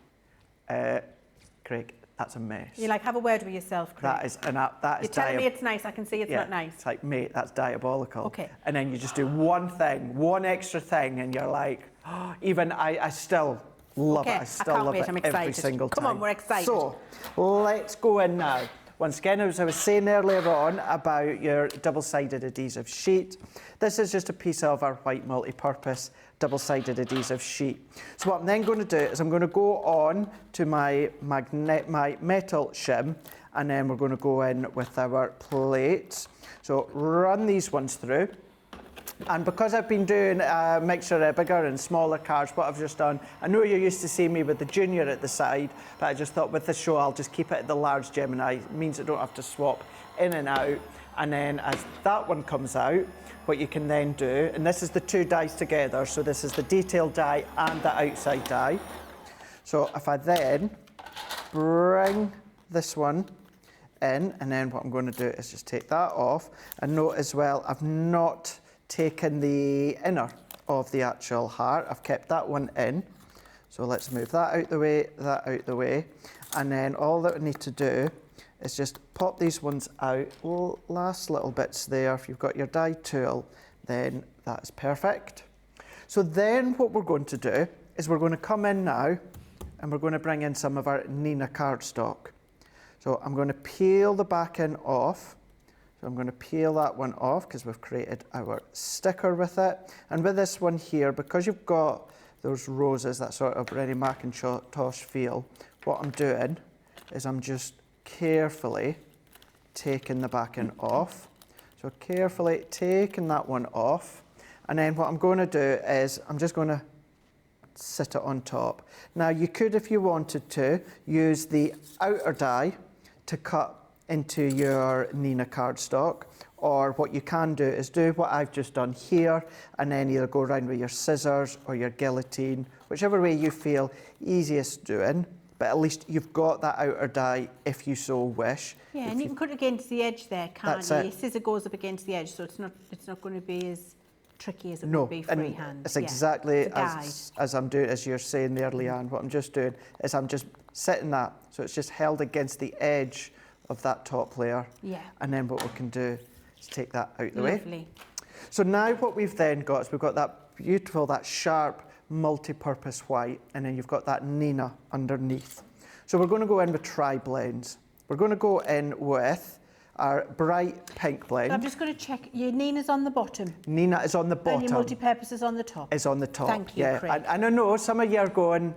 Craig, that's a mess. You're like, have a word with yourself, Craig. That is You're telling me it's nice. I can see it's not nice. It's like, mate, that's diabolical. Okay. And then you just do one thing, one extra thing, and you're like, oh, even I still love it. I still love it every single time. Come on, we're excited. So let's go in now. Once again, as I was saying earlier on about your double-sided adhesive sheet, this is just a piece of our white multi-purpose double-sided adhesive sheet. So what I'm then going to do is I'm going to go on to my metal shim, and then we're going to go in with our plates. So run these ones through. And because I've been doing a mixture of bigger and smaller cards, what I've just done, I know you're used to seeing me with the junior at the side, but I just thought with this show I'll just keep it at the large Gemini. It means I don't have to swap in and out. And then as that one comes out, what you can then do, and this is the 2 dies together, so this is the detail die and the outside die. So if I then bring this one in, and then what I'm going to do is just take that off. And note as well, I've not taken the inner of the actual heart. I've kept that one in. So let's move that out the way, that out the way. And then all that we need to do is just pop these ones out. Last little bits there. If you've got your die tool, then that's perfect. So then what we're going to do is we're going to come in now and we're going to bring in some of our Nina cardstock. So I'm going to peel the back end off. So I'm going to peel that one off because we've created our sticker with it. And with this one here, because you've got those roses, that sort of Ready Macintosh feel, what I'm doing is I'm just carefully taking the back end off. So carefully taking that one off. And then what I'm going to do is I'm just going to sit it on top. Now you could, if you wanted to, use the outer die to cut into your Nina cardstock, or what you can do is do what I've just done here and then either go around with your scissors or your guillotine, whichever way you feel easiest doing, but at least you've got that outer die if you so wish. Yeah, and you can cut it against the edge there, can't you? Your scissor goes up against the edge, so it's not going to be as tricky as it would be freehand. It's exactly as I'm doing, as you're saying there, Leanne. What I'm just doing is I'm just setting that so it's just held against the edge of that top layer. Yeah. And then what we can do is take that out the way. Lovely. So now what we've then got is we've got that beautiful, that sharp, multi-purpose white, and then you've got that Nina underneath. So we're going to go in with tri-blends. We're going to go in with our bright pink blend. So I'm just going to check, your Nina's on the bottom. Nina is on the bottom. And your multi-purpose is on the top. Is on the top. Thank you, Craig. And I know some of you are going,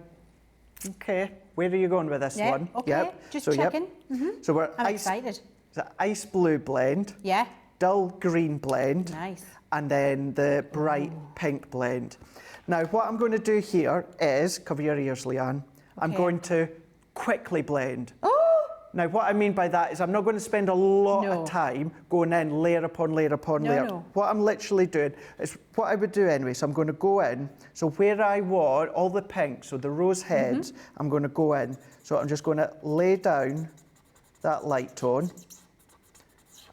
okay, where are you going with this one? Okay, just checking. So we're I'm excited. The ice blue blend. Yeah. Dull green blend. Nice. And then the bright pink blend. Now, what I'm going to do here is, cover your ears, Leanne, I'm going to quickly blend. Oh! Now, what I mean by that is I'm not going to spend a lot of time going in layer upon layer upon layer. No. What I'm literally doing is what I would do anyway. So I'm going to go in. So where I want all the pink, so the rose heads, I'm going to go in. So I'm just going to lay down that light tone.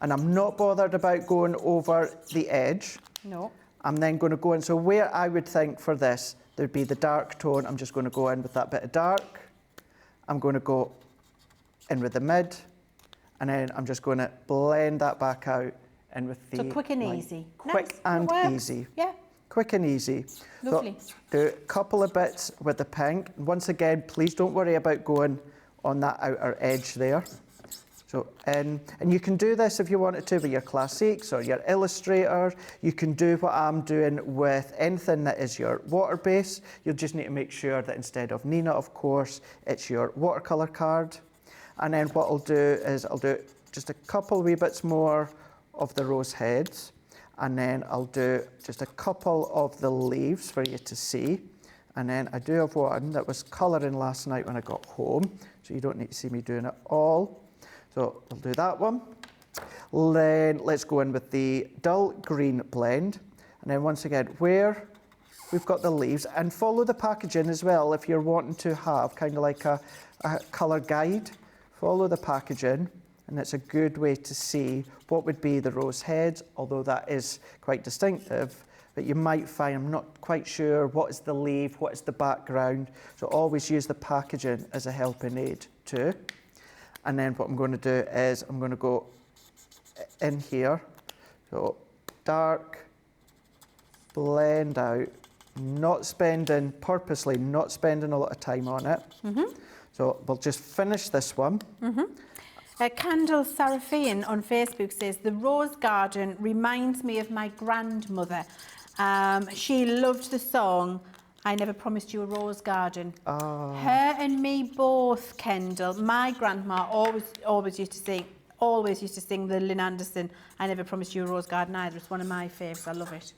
And I'm not bothered about going over the edge. No. I'm then going to go in. So where I would think for this, there'd be the dark tone. I'm just going to go in with that bit of dark. I'm going to go in with the mid, and then I'm just going to blend that back out in with the quick and light. easy. Quick and easy. Yeah. Quick and easy. Lovely. So do a couple of bits with the pink. Once again, please don't worry about going on that outer edge there. So and you can do this if you wanted to with your classiques or your Illustrator. You can do what I'm doing with anything that is your water base. You'll just need to make sure that instead of Nina, of course, it's your watercolour card. And then what I'll do is I'll do just a couple wee bits more of the rose heads. And then I'll do just a couple of the leaves for you to see. And then I do have one that was colouring last night when I got home. So you don't need to see me doing it all. So I'll do that one. Then let's go in with the dull green blend. And then once again, where we've got the leaves, and follow the packaging as well if you're wanting to have kind of like a colour guide. Follow the packaging, and it's a good way to see what would be the rose heads, although that is quite distinctive. But you might find, I'm not quite sure, what is the leaf, what is the background. So always use the packaging as a helping aid too. And then what I'm going to do is I'm going to go in here. So dark, blend out, purposely not spending a lot of time on it. So we'll just finish this one. Kendalls Question on Facebook says, the rose garden reminds me of my grandmother. She loved the song, I Never Promised You a Rose Garden. Her and me both, Kendall. My grandma always used to sing the Lynn Anderson, I Never Promised You a Rose Garden either. It's one of my favourites. I love it.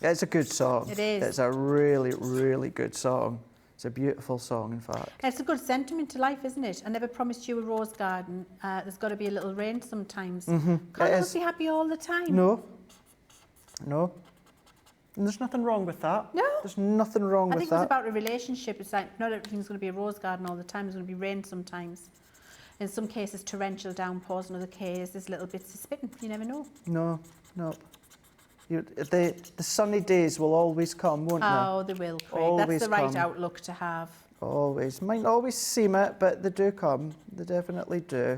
It's a good song. It is. It's a really, really good song. It's a beautiful song, in fact. It's a good sentiment to life, isn't it? I never promised you a rose garden. There's got to be a little rain sometimes. Can't always be happy all the time. No. And there's nothing wrong with that. No. There's nothing wrong with that. I think it's about a relationship. It's like not everything's going to be a rose garden all the time. There's going to be rain sometimes. In some cases, torrential downpours, in other cases, little bits of spitting. You never know. No, no. The sunny days will always come, won't they? Oh, they will, Craig. Always That's the right come. outlook to have. Always. Might not always seem it, but they do come. They definitely do.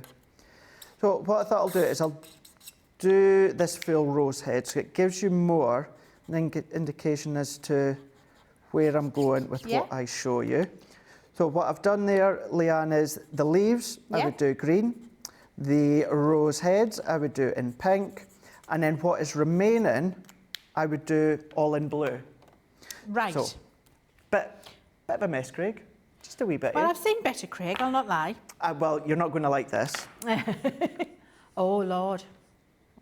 So what I thought I'll do is I'll do this full rose head, so it gives you more an indication as to where I'm going with what I show you. So what I've done there, Leanne, is the leaves, I would do green. The rose heads, I would do in pink. And then what is remaining, I would do all in blue. Right. So, bit of a mess, Craig. Just a wee bit. Well, I've seen better, Craig, I'll not lie. Well, you're not going to like this. Oh, Lord.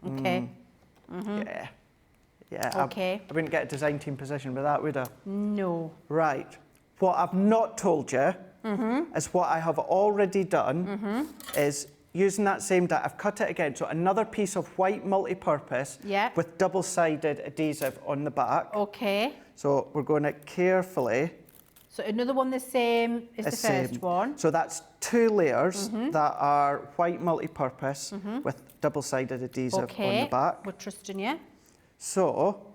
Okay. Yeah. Yeah. Okay. I wouldn't get a design team position with that, would I? No. Right. What I've not told you is what I have already done is using that same die, I've cut it again. So another piece of white multi-purpose with double-sided adhesive on the back. Okay. So we're going to carefully... So another one the same as the first one. So that's 2 layers that are white multi-purpose with double-sided adhesive on the back. We're trusting you. So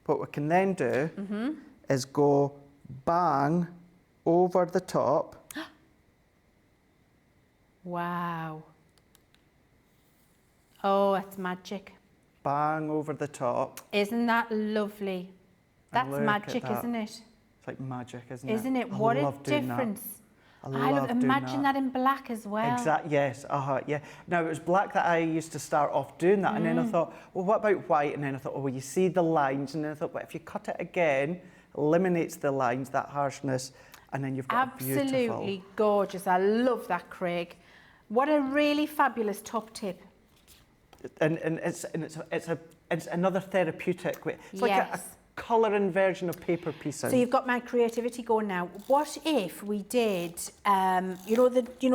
what we can then do is go bang over the top. Wow. Oh, that's magic. Bang over the top. Isn't that lovely? That's magic, isn't it? It's like magic, isn't it? Isn't it? What a difference. I love imagine that in black as well. Exactly, yes, yeah. Now, it was black that I used to start off doing that, and then I thought, well, what about white? And then I thought, oh, well, you see the lines, and then I thought, well, if you cut it again, eliminates the lines, that harshness, and then you've got a beautiful... Absolutely gorgeous. I love that, Craig. What a really fabulous top tip. And it's another therapeutic way. It's like a colouring version of paper piecing. So you've got my creativity going now. What if we did, you know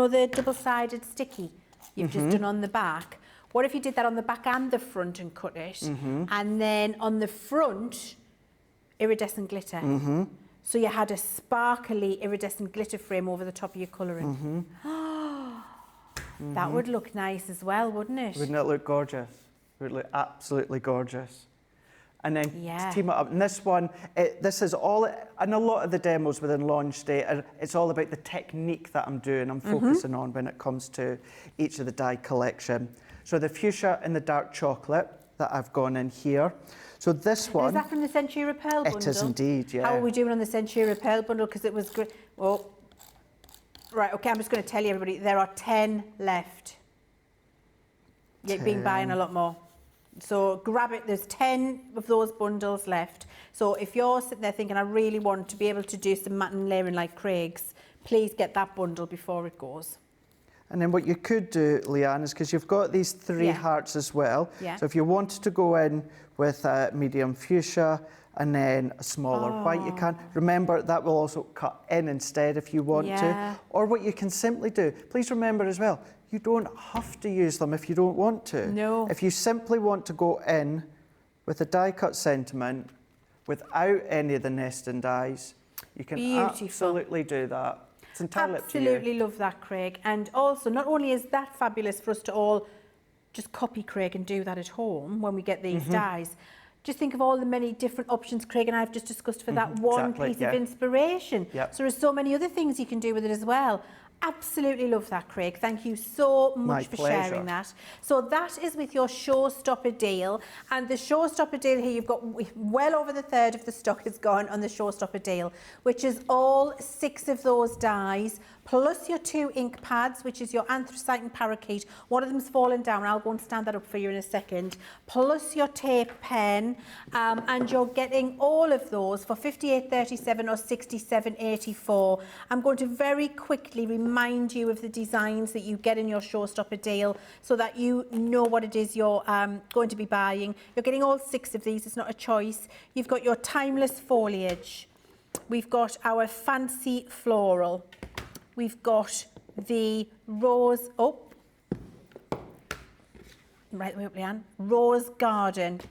the double-sided sticky you've just done on the back? What if you did that on the back and the front and cut it, and then on the front, iridescent glitter? So you had a sparkly iridescent glitter frame over the top of your colouring. That would look nice as well, wouldn't it? Wouldn't it look gorgeous? It would look absolutely gorgeous. And then to team it up. And this one, this is all, and a lot of the demos within Launch Day, it's all about the technique that I'm doing, I'm focusing on when it comes to each of the die collection. So the fuchsia and the dark chocolate that I've gone in here. So this one... Is that from the Centura Pearl bundle? It is indeed, yeah. How are we doing on the Centura Pearl bundle? Because it was great. Oh. Right, okay, I'm just going to tell you, everybody, there are 10 left. You've been buying a lot more. So grab it, there's 10 of those bundles left. So if you're sitting there thinking, I really want to be able to do some matte layering like Craig's, please get that bundle before it goes. And then what you could do, Leanne, is because you've got these 3 hearts as well. So if you wanted to go in with a medium fuchsia and then a smaller white, you can. Remember, that will also cut in instead if you want to. Or what you can simply do, please remember as well, you don't have to use them if you don't want to. No. If you simply want to go in with a die cut sentiment without any of the nesting dies, you can absolutely do that. It's entirely up to you. Absolutely love that, Craig. And also, not only is that fabulous for us to all just copy Craig and do that at home when we get these dies, just think of all the many different options Craig and I have just discussed for that one piece of inspiration. So there's so many other things you can do with it as well. Absolutely love that, Craig. Thank you so much for sharing that. So that is with your Showstopper Deal. And the Showstopper Deal here, you've got well over the third of the stock is gone on the Showstopper Deal, which is all 6 of those dies, plus your 2 ink pads, which is your anthracite and parakeet. One of them's fallen down. I'll go and stand that up for you in a second. Plus your tape pen, and you're getting all of those for $58.37 or $67.84. I'm going to very quickly remind you of the designs that you get in your Showstopper Deal so that you know what it is you're going to be buying. You're getting all 6 of these. It's not a choice. You've got your timeless foliage. We've got our fancy floral. We've got the rose, right way up, Leanne, rose garden.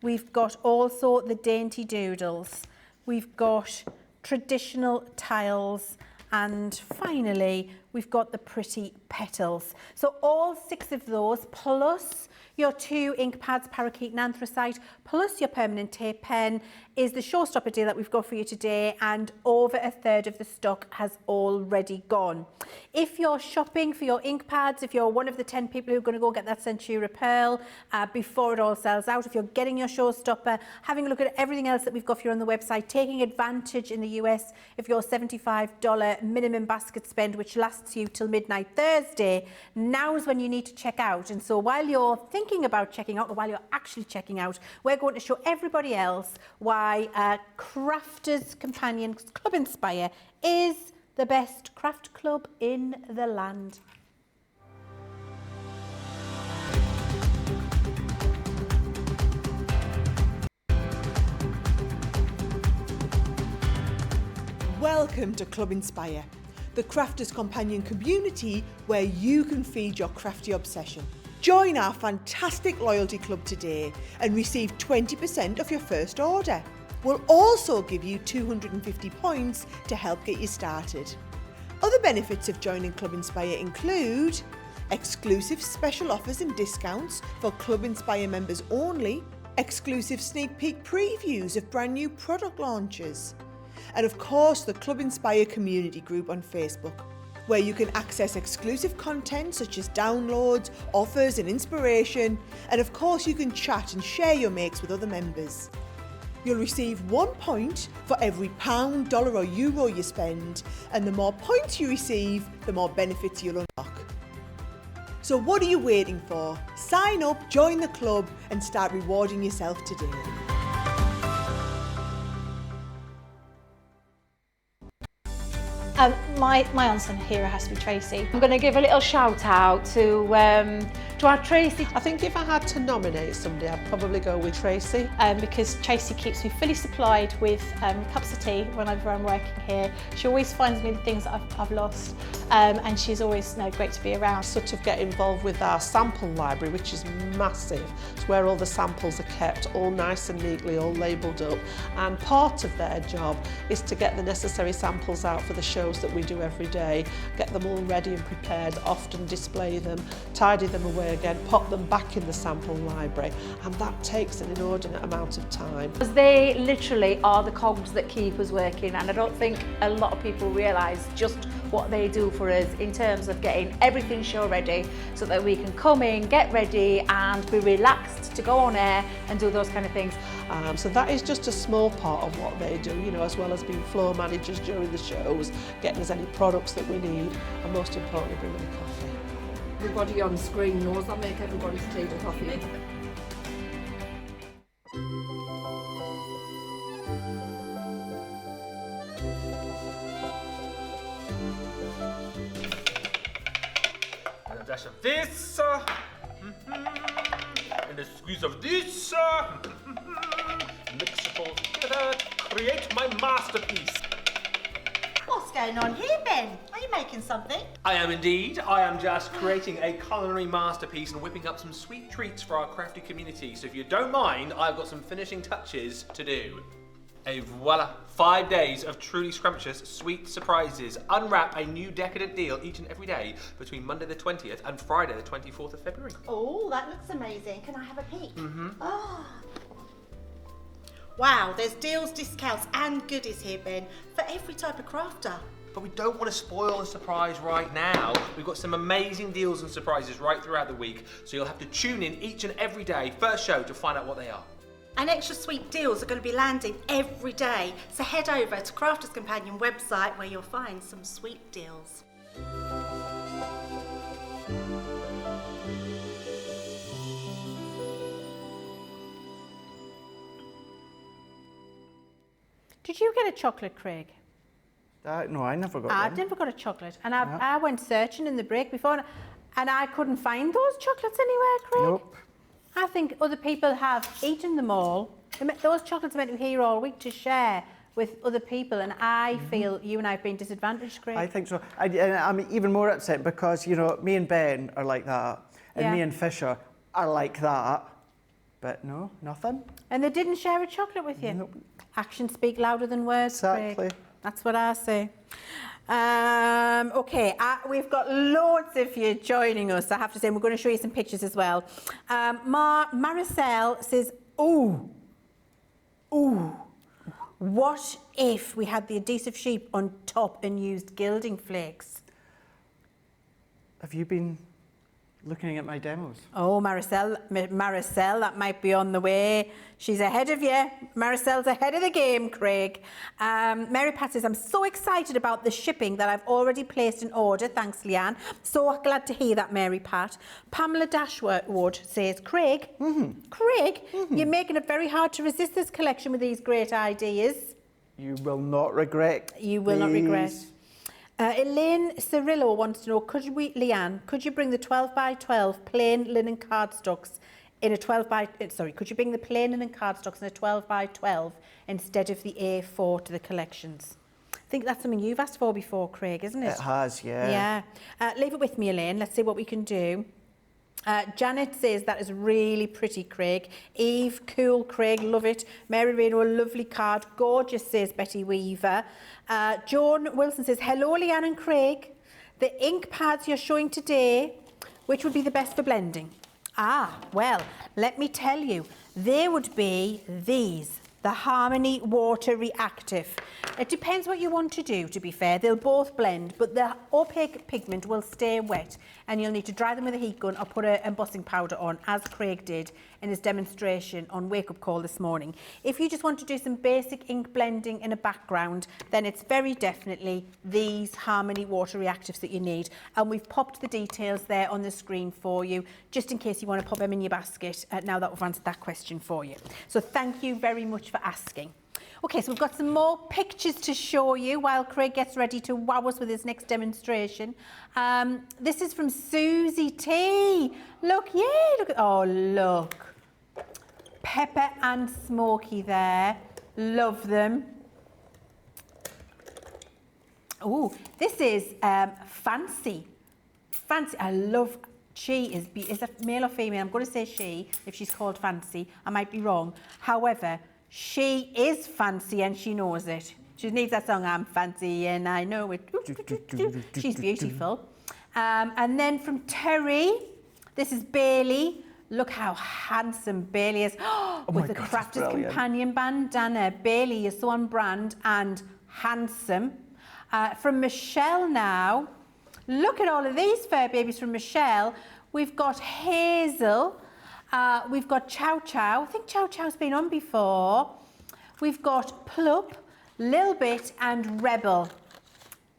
We've got also the dainty doodles. We've got traditional tiles. And finally, we've got the pretty petals. So all 6 of those, plus your 2 ink pads, parakeet and anthracite, plus your permanent tape pen, is the Showstopper deal that we've got for you today, and over a third of the stock has already gone. If you're shopping for your ink pads, if you're one of the 10 people who are going to go get that Centura Pearl before it all sells out, if you're getting your Showstopper, having a look at everything else that we've got for you on the website, taking advantage in the US of your $75 minimum basket spend, which lasts you till midnight Thursday, now is when you need to check out. And so while you're thinking about checking out, or while you're actually checking out, we're going to show everybody else why Crafters Companion Club Inspire is the best craft club in the land. Welcome to Club Inspire, the Crafters Companion community where you can feed your crafty obsession. Join our fantastic loyalty club today and receive 20% off your first order. We'll also give you 250 points to help get you started. Other benefits of joining Club Inspire include exclusive special offers and discounts for Club Inspire members only, exclusive sneak peek previews of brand new product launches, and of course the Club Inspire community group on Facebook, where you can access exclusive content such as downloads, offers and inspiration, and of course you can chat and share your makes with other members. You'll receive 1 point for every £1, dollar or euro you spend, and the more points you receive, the more benefits you'll unlock. So what are you waiting for? Sign up, join the club and start rewarding yourself today. My unsung hero has to be Tracy. I'm going to give a little shout out to our Tracy. I think if I had to nominate somebody, I'd probably go with Tracy. Because Tracy keeps me fully supplied with cups of tea whenever I'm working here. She always finds me the things that I've lost, and she's always great to be around. Sort of get involved with our sample library, which is massive. It's where all the samples are kept, all nice and neatly, all labelled up. And part of their job is to get the necessary samples out for the shows that we do every day, get them all ready and prepared, often display them, tidy them away again, pop them back in the sample library, and that takes an inordinate amount of time. Because they literally are the cogs that keep us working, and I don't think a lot of people realise just what they do for us in terms of getting everything show ready so that we can come in, get ready and be relaxed to go on air and do those kind of things. So that is just a small part of what they do, as well as being floor managers during the shows, getting us any products that we need, and most importantly, bringing the coffee. Everybody on screen knows I make everybody's tea and coffee. And a dash of this, and a squeeze of this, mix it all together, create my masterpiece. What's going on here, Ben? Are you making something? I am indeed. I am just creating a culinary masterpiece and whipping up some sweet treats for our crafty community. So if you don't mind, I've got some finishing touches to do. Et voila, 5 days of truly scrumptious sweet surprises. Unwrap a new decadent deal each and every day between Monday the 20th and Friday the 24th of February. Oh, that looks amazing. Can I have a peek? Oh. Wow, there's deals, discounts and goodies here, Ben, for every type of crafter. But we don't want to spoil the surprise right now. We've got some amazing deals and surprises right throughout the week, so you'll have to tune in each and every day, first show, to find out what they are. And extra sweet deals are going to be landing every day, so head over to Crafters Companion website where you'll find some sweet deals. Did you get a chocolate, Craig? No, I never got I one. never got a chocolate, and I went searching in the break before, and I couldn't find those chocolates anywhere, Craig. Nope. I think other people have eaten them all. Those chocolates are meant to be here all week to share with other people, and I feel you and I have been disadvantaged, Craig. I think so. I'm even more upset because, me and Ben are like that, and me and Fisher are like that, but no, nothing. And they didn't share a chocolate with you? Nope. Actions speak louder than words, Exactly. Craig. That's what I say. Okay, we've got loads of you joining us, I have to say. We're going to show you some pictures as well. Maricel says, ooh, what if we had the adhesive sheet on top and used gilding flakes? Have you been looking at my demos? Oh, Maricel, that might be on the way. She's ahead of you. Maricel's ahead of the game, Craig. Mary Pat says, I'm so excited about the shipping that I've already placed an order. Thanks, Leanne. So glad to hear that, Mary Pat. Pamela Dashwood says, Craig, you're making it very hard to resist this collection with these great ideas. You will not regret. You will not regret. Elaine Cirillo wants to know, Leanne, could you bring the 12 by 12 plain linen cardstocks in a 12 by, could you bring the plain linen cardstocks in a 12 by 12 instead of the A4 to the collections? I think that's something you've asked for before, Craig, isn't it? It has, yeah. Yeah. Leave it with me, Elaine. Let's see what we can do. Janet says that is really pretty, Craig. Eve, cool, Craig, love it. Mary Reno, a lovely card. Gorgeous, says Betty Weaver. Joan Wilson says, hello, Leanne and Craig. The ink pads you're showing today, which would be the best for blending? Well, let me tell you, they would be these, the Harmony Water Reactive. It depends what you want to do, to be fair. They'll both blend, but the opaque pigment will stay wet and you'll need to dry them with a heat gun or put an embossing powder on, as Craig did in his demonstration on Wake Up Call this morning. If you just want to do some basic ink blending in a background, then it's very definitely these Harmony Water Reactives that you need. And we've popped the details there on the screen for you, just in case you want to pop them in your basket, now that we've answered that question for you. So thank you very much for asking. Okay, so we've got some more pictures to show you while Craig gets ready to wow us with his next demonstration. This is from Susie T. Look, look. Pepper and smoky there. Love them. Oh, this is Fancy. Fancy, I love. She is a male or female? I'm going to say she, if she's called Fancy. I might be wrong. However, she is fancy and she knows it. She needs that song, I'm fancy and I know it. She's beautiful. And then from Terry, this is Bailey. Look how handsome Bailey is. With the Crafters Companion bandana. Bailey is so on brand and handsome. From Michelle now. Look at all of these fur babies from Michelle. We've got Hazel. We've got Chow Chow. I think Chow Chow's been on before. We've got Plup, Lil Bit and Rebel.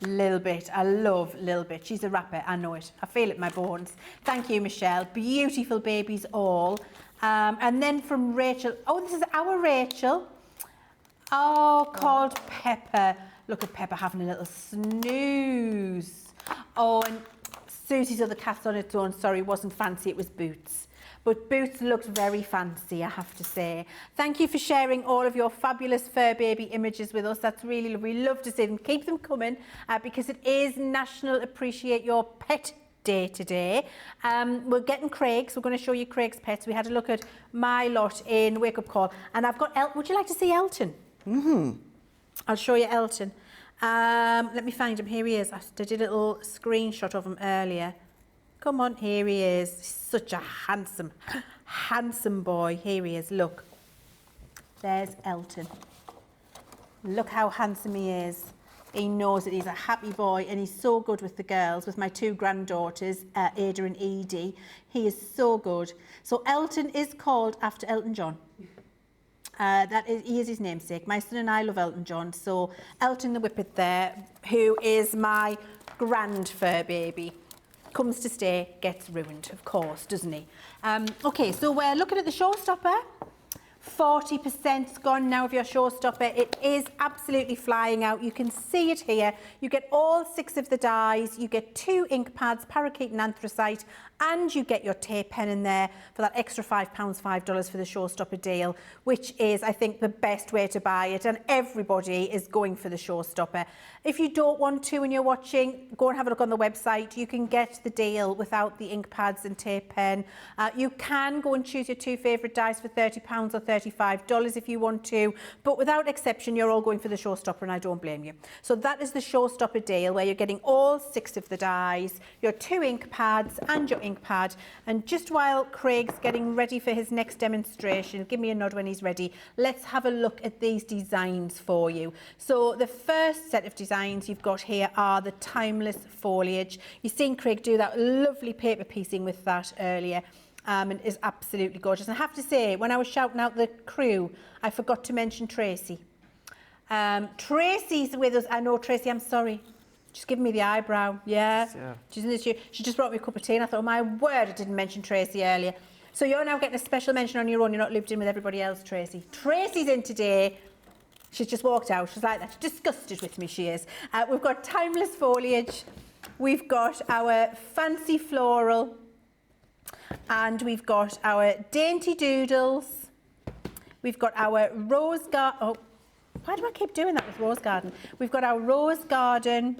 Lil Bit. I love Lil Bit. She's a rapper. I know it. I feel it in my bones. Thank you, Michelle. Beautiful babies all. And then from Rachel. Oh, this is our Rachel. Oh, called Pepper. Look at Pepper having a little snooze. Oh, and Susie's other cat's on its own. Sorry, it wasn't Fancy. It was Boots. But Boots looked very fancy, I have to say. Thank you for sharing all of your fabulous fur baby images with us. That's really lovely. We love to see them. Keep them coming because it is National Appreciate Your Pet Day today. We're getting Craig's. We're going to show you Craig's pets. We had a look at my lot in Wake Up Call. And I've got would you like to see Elton? I'll show you Elton. Let me find him. Here he is. I did a little screenshot of him earlier. Come on, here he is. Such a handsome, handsome boy. Here he is, look. There's Elton. Look how handsome he is. He knows that he's a happy boy and he's so good with the girls, with my two granddaughters, Ada and Edie. He is so good. So Elton is called after Elton John. He is his namesake. My son and I love Elton John. So Elton the Whippet there, who is my grand fur baby. Comes to stay, gets ruined, of course, doesn't he? Okay, so we're looking at the Showstopper. 40%'s gone now of your Showstopper. It is absolutely flying out. You can see it here. You get all 6 of the dies. You get 2 ink pads, parakeet and anthracite, and you get your tape pen in there for that extra £5, $5 for the Showstopper deal, which is, I think, the best way to buy it, and everybody is going for the Showstopper. If you don't want to and you're watching, go and have a look on the website. You can get the deal without the ink pads and tape pen. You can go and choose your 2 favourite dies for £30 or £35 $35 if you want to, but without exception, you're all going for the Showstopper, and I don't blame you. So that is the Showstopper Deal, where you're getting all 6 of the dies, your 2 ink pads and your ink pad. And just while Craig's getting ready for his next demonstration, give me a nod when he's ready, let's have a look at these designs for you. So the first set of designs you've got here are the timeless foliage. You've seen Craig do that lovely paper piecing with that earlier. And it is absolutely gorgeous. And I have to say, when I was shouting out the crew, I forgot to mention Tracy. Tracy's with us. I know, Tracy, I'm sorry. Just giving me the eyebrow. Yeah. She just brought me a cup of tea, and I thought, oh my word, I didn't mention Tracy earlier. So you're now getting a special mention on your own. You're not looped in with everybody else, Tracy. Tracy's in today. She's just walked out. She's like that. Disgusted with me, she is. We've got timeless foliage. We've got our fancy floral. And we've got our dainty doodles. We've got our rose garden. Oh, why do I keep doing that with rose garden? We've got our rose garden.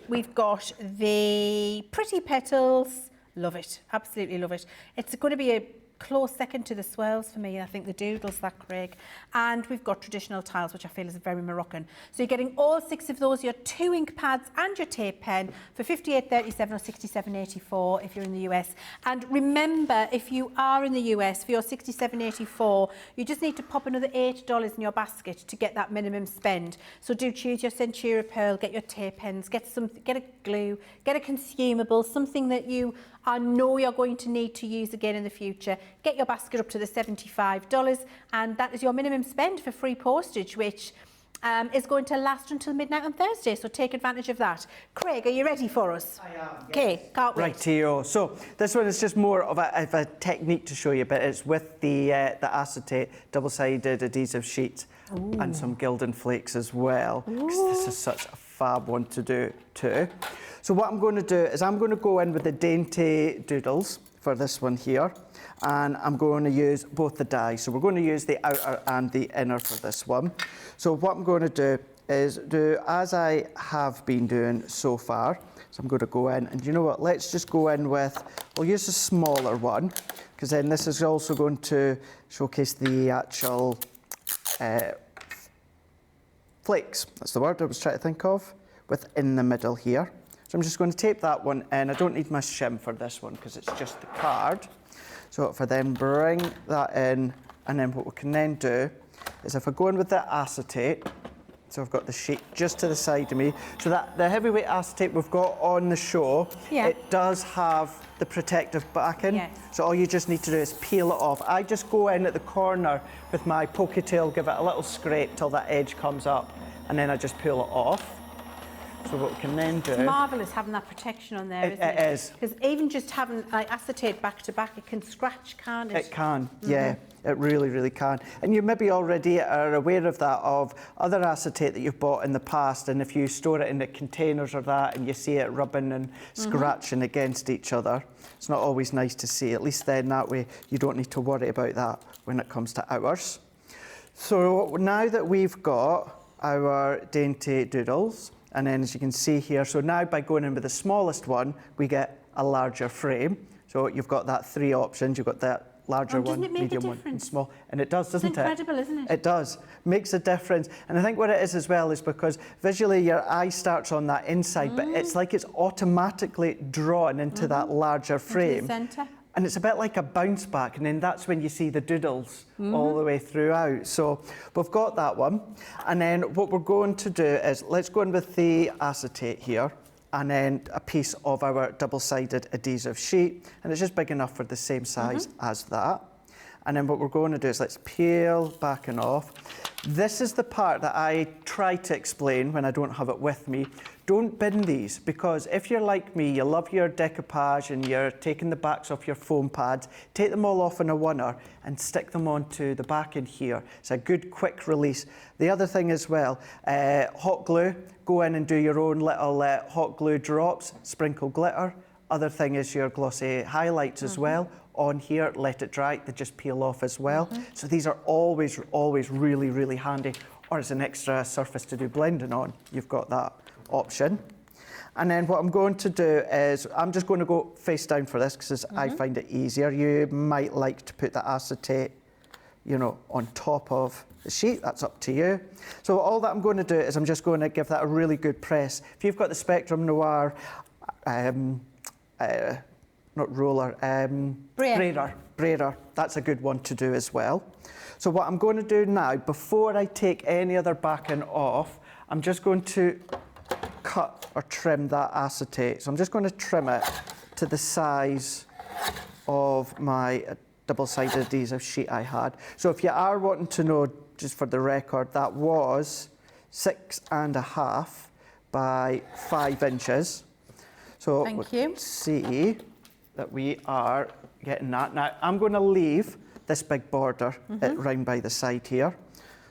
We've got the pretty petals. Love it. Absolutely love it. It's going to be a close second to the swirls for me. I think the doodles, that Craig. And we've got traditional tiles, which I feel is very Moroccan. So you're getting all 6 of those, your 2 ink pads and your tape pen for $58.37 or $67.84 if you're in the US. And remember, if you are in the US, for your $67.84, you just need to pop another $8 in your basket to get that minimum spend. So do choose your Centura Pearl, get your tape pens, get a glue, get a consumable, something that you know you're going to need to use again in the future. Get your basket up to the $75, and that is your minimum spend for free postage, which is going to last until midnight on Thursday, so take advantage of that. Craig, are you ready for us? I am. Okay, can't wait. Rightio. So this one is just more of a technique to show you, but it's with the acetate double-sided adhesive sheet. Ooh. And some Gildan flakes as well, because this is such a fab one to do too. So what I'm going to do is I'm going to go in with the dainty doodles for this one here, and I'm going to use both the dies. So we're going to use the outer and the inner for this one. So what I'm going to do is do as I have been doing so far. So I'm going to go in, and you know what, let's just go in with, we'll use a smaller one, because then this is also going to showcase the actual flakes, that's the word I was trying to think of, within the middle here. So I'm just going to tape that one in. I don't need my shim for this one because it's just the card. So if I then bring that in, and then what we can then do is if I go in with the acetate, so I've got the sheet just to the side of me, so that the heavyweight acetate we've got on the show, it does have the protective backing. Yes. So all you just need to do is peel it off. I just go in at the corner with my poketail, give it a little scrape till that edge comes up, and then I just peel it off. So what we can then do... It's marvellous having that protection on there, isn't it? It is. Because even just having like acetate back to back, it can scratch, can't it? It can, yeah. It really, really can. And you maybe already are aware of that, of other acetate that you've bought in the past, and if you store it in the containers or that, and you see it rubbing and scratching against each other, it's not always nice to see. At least then that way you don't need to worry about that when it comes to ours. So now that we've got our dainty doodles, and then as you can see here, so now by going in with the smallest one, we get a larger frame. So you've got that 3 options. You've got that larger one, medium one, and small. And it does, doesn't it? It's incredible, isn't it? It does. Makes a difference. And I think what it is as well is because visually your eye starts on that inside, but it's like it's automatically drawn into that larger frame. Into the centre. And it's a bit like a bounce back, and then that's when you see the doodles all the way throughout. So we've got that one. And then what we're going to do is, let's go in with the acetate here, and then a piece of our double-sided adhesive sheet. And it's just big enough for the same size as that. And then what we're going to do is let's peel back and off. This is the part that I try to explain when I don't have it with me. Don't bin these, because if you're like me, you love your decoupage and you're taking the backs off your foam pads, take them all off in a oneer and stick them onto the back in here. It's a good quick release. The other thing as well, hot glue, go in and do your own little hot glue drops, sprinkle glitter. Other thing is your glossy highlights as well. On here, let it dry, they just peel off as well. So these are always really, really handy. Or as an extra surface to do blending on, you've got that option. And then what I'm going to do is, I'm just going to go face down for this because I find it easier. You might like to put the acetate you know, on top of the sheet. That's up to you. So all that I'm going to do is I'm just going to give that a really good press. If you've got the Spectrum Noir, not roller, braider, that's a good one to do as well. So what I'm going to do now, before I take any other backing off, I'm just going to cut or trim that acetate. So I'm just going to trim it to the size of my double-sided adhesive sheet I had. So if you are wanting to know, just for the record, that was 6.5 by 5 inches. So Thank you. See that we are getting that. Now I'm going to leave this big border round by the side here.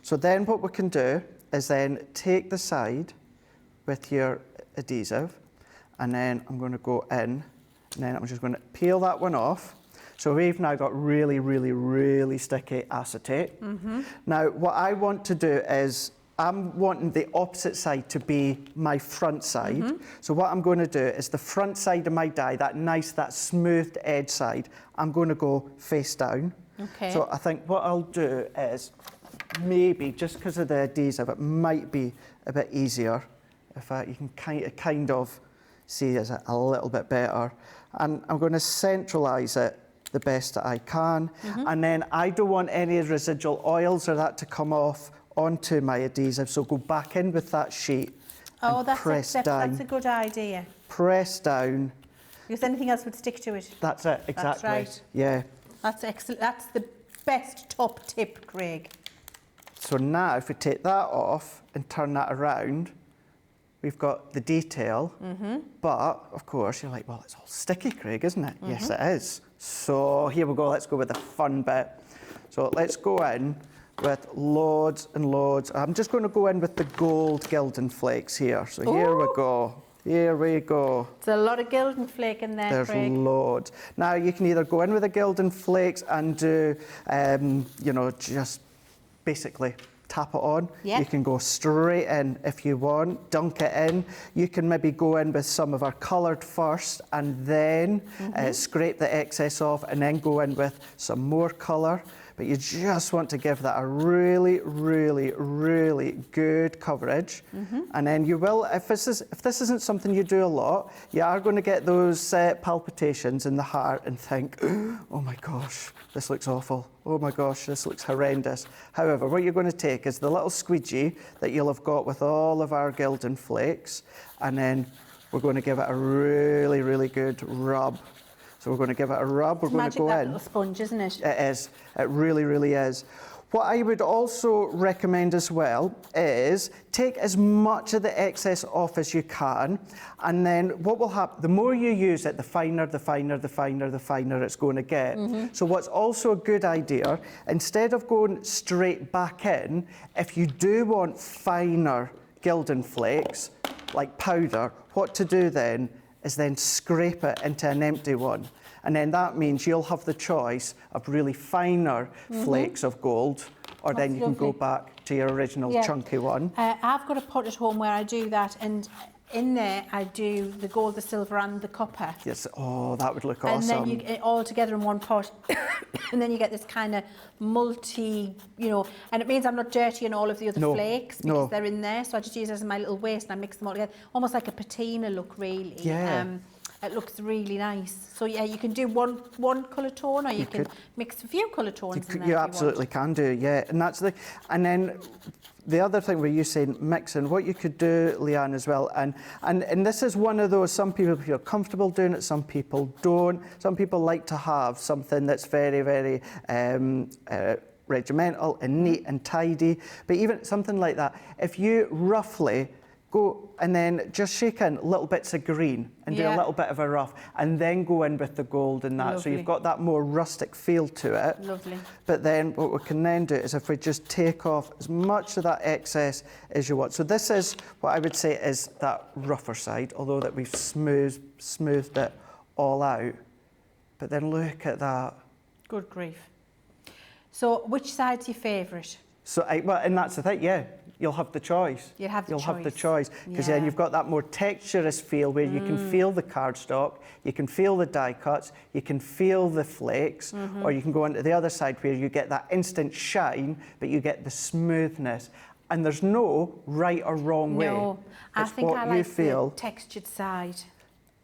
So then what we can do is then take the side with your adhesive, and then I'm going to go in, and then I'm just going to peel that one off. So we've now got really, really, really sticky acetate. Now what I want to do is, I'm wanting the opposite side to be my front side. So what I'm going to do is the front side of my die, that nice, that smoothed edge side, I'm going to go face down. Okay. So I think what I'll do is, maybe just because of the adhesive, it might be a bit easier if you can kind of see it a little bit better. And I'm going to centralise it the best that I can. And then I don't want any residual oils or that to come off onto my adhesive, so go back in with that sheet and press down. That's a good idea. Press down. Because anything else would stick to it. That's it, exactly. That's right. Yeah. That's excellent. That's the best top tip, Craig. So now if we take that off and turn that around, we've got the detail, but of course you're like, well, it's all sticky, Craig, isn't it? Yes, it is. So here we go, let's go with the fun bit. So let's go in with loads and loads. I'm just going to go in with the gold Gildan flakes here. So here we go. Here we go. There's a lot of Gildan flake in there, Craig. There's loads. Now you can either go in with the Gildan flakes and do, you know, just basically tap it on. Yep. You can go straight in if you want, dunk it in. You can maybe go in with some of our coloured first and then scrape the excess off and then go in with some more colour. But you just want to give that a really, really, really good coverage. And then you will, if this isn't something you do a lot, you are going to get those palpitations in the heart and think, oh my gosh, this looks awful. Oh my gosh, this looks horrendous. However, what you're going to take is the little squeegee that you'll have got with all of our Gildan flakes, and then we're going to give it a really, really good rub. So we're going to give it a rub, we're going to go in. Magic, that little sponge, isn't it? It is, it really, really is. What I would also recommend as well is take as much of the excess off as you can, and then what will happen, the more you use it, the finer it's going to get. So what's also a good idea, instead of going straight back in, if you do want finer Gildan flakes, like powder, what to do then is then scrape it into an empty one. And then that means you'll have the choice of really finer flakes of gold, or then you can go back to your original chunky one. I've got a pot at home where I do that, and in there I do the gold, the silver and the copper. Yes, oh, that would look awesome. And then you get it all together in one pot. And then you get this kind of multi, you know, and it means I'm not dirtying all of the other flakes because they're in there. So I just use it as my little waste and I mix them all together. Almost like a patina look, really. Yeah. It looks really nice. So yeah, you can do one colour tone, or you can mix a few colour tones in there. You absolutely can do, yeah. And that's and then the other thing where you saying mixing, what you could do, Leann, as well, and this is one of those, some people feel comfortable doing it, some people don't. Some people like to have something that's very, very regimental and neat and tidy. But even something like that, if you roughly go and then just shake in little bits of green and do a little bit of a rough, and then go in with the gold and that. Lovely. So you've got that more rustic feel to it. Lovely. But then what we can then do is if we just take off as much of that excess as you want. So this is what I would say is that rougher side, although that we've smoothed it all out. But then look at that. Good grief. So which side's your favourite? So, well, and that's the thing, yeah. you'll have the choice. You'll have the have the choice. choice. Because then you've got that more texturous feel where you can feel the cardstock, you can feel the die cuts, you can feel the flakes, or you can go onto the other side where you get that instant shine, but you get the smoothness. And there's no right or wrong way. No, I It's think what I you like feel. the textured side.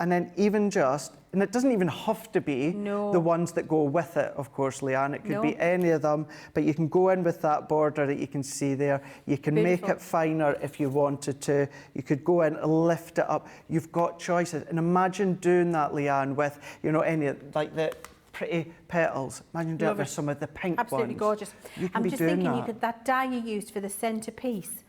And then even just, and it doesn't even have to be No. the ones that go with it, of course, Leanne. It could No. be any of them, but you can go in with that border that you can see there. You can make Beautiful. it finer if you wanted to. You could go in and lift it up. You've got choices. And imagine doing that, Leanne, with, you know, any, like the pretty petals. Imagine doing it Love with it. some of the pink Absolutely ones. gorgeous. You can I'm be just doing thinking that. you could, that die you used for the centre piece,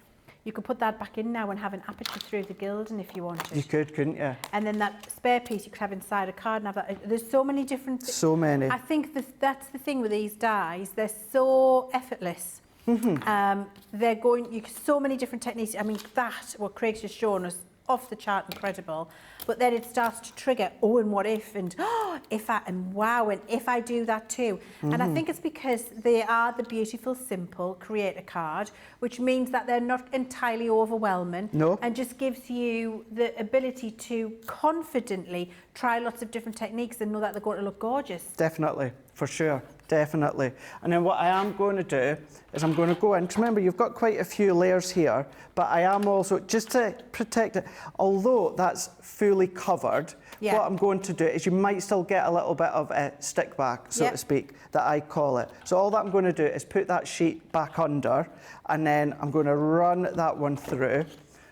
you could put that back in now and have an aperture through the gilding if you wanted. You could, couldn't you? And then that spare piece you could have inside a card and have that. There's so many different... So many. I think that's the thing with these dies. They're so effortless. They're going... so many different techniques. I mean, what Craig's just shown us, off the chart incredible. But then it starts to trigger, oh, and what if, and if I, and wow, and if I do that too. And I think it's because they are the beautiful, simple creator card, which means that they're not entirely overwhelming. No. And just gives you the ability to confidently try lots of different techniques and know that they're going to look gorgeous. Definitely, for sure, definitely. And then what I am going to do is I'm going to go in, because remember you've got quite a few layers here, but I am also, just to protect it, although that's fully covered, what I'm going to do is you might still get a little bit of a stick back, so to speak, that I call it. So all that I'm going to do is put that sheet back under, and then I'm going to run that one through.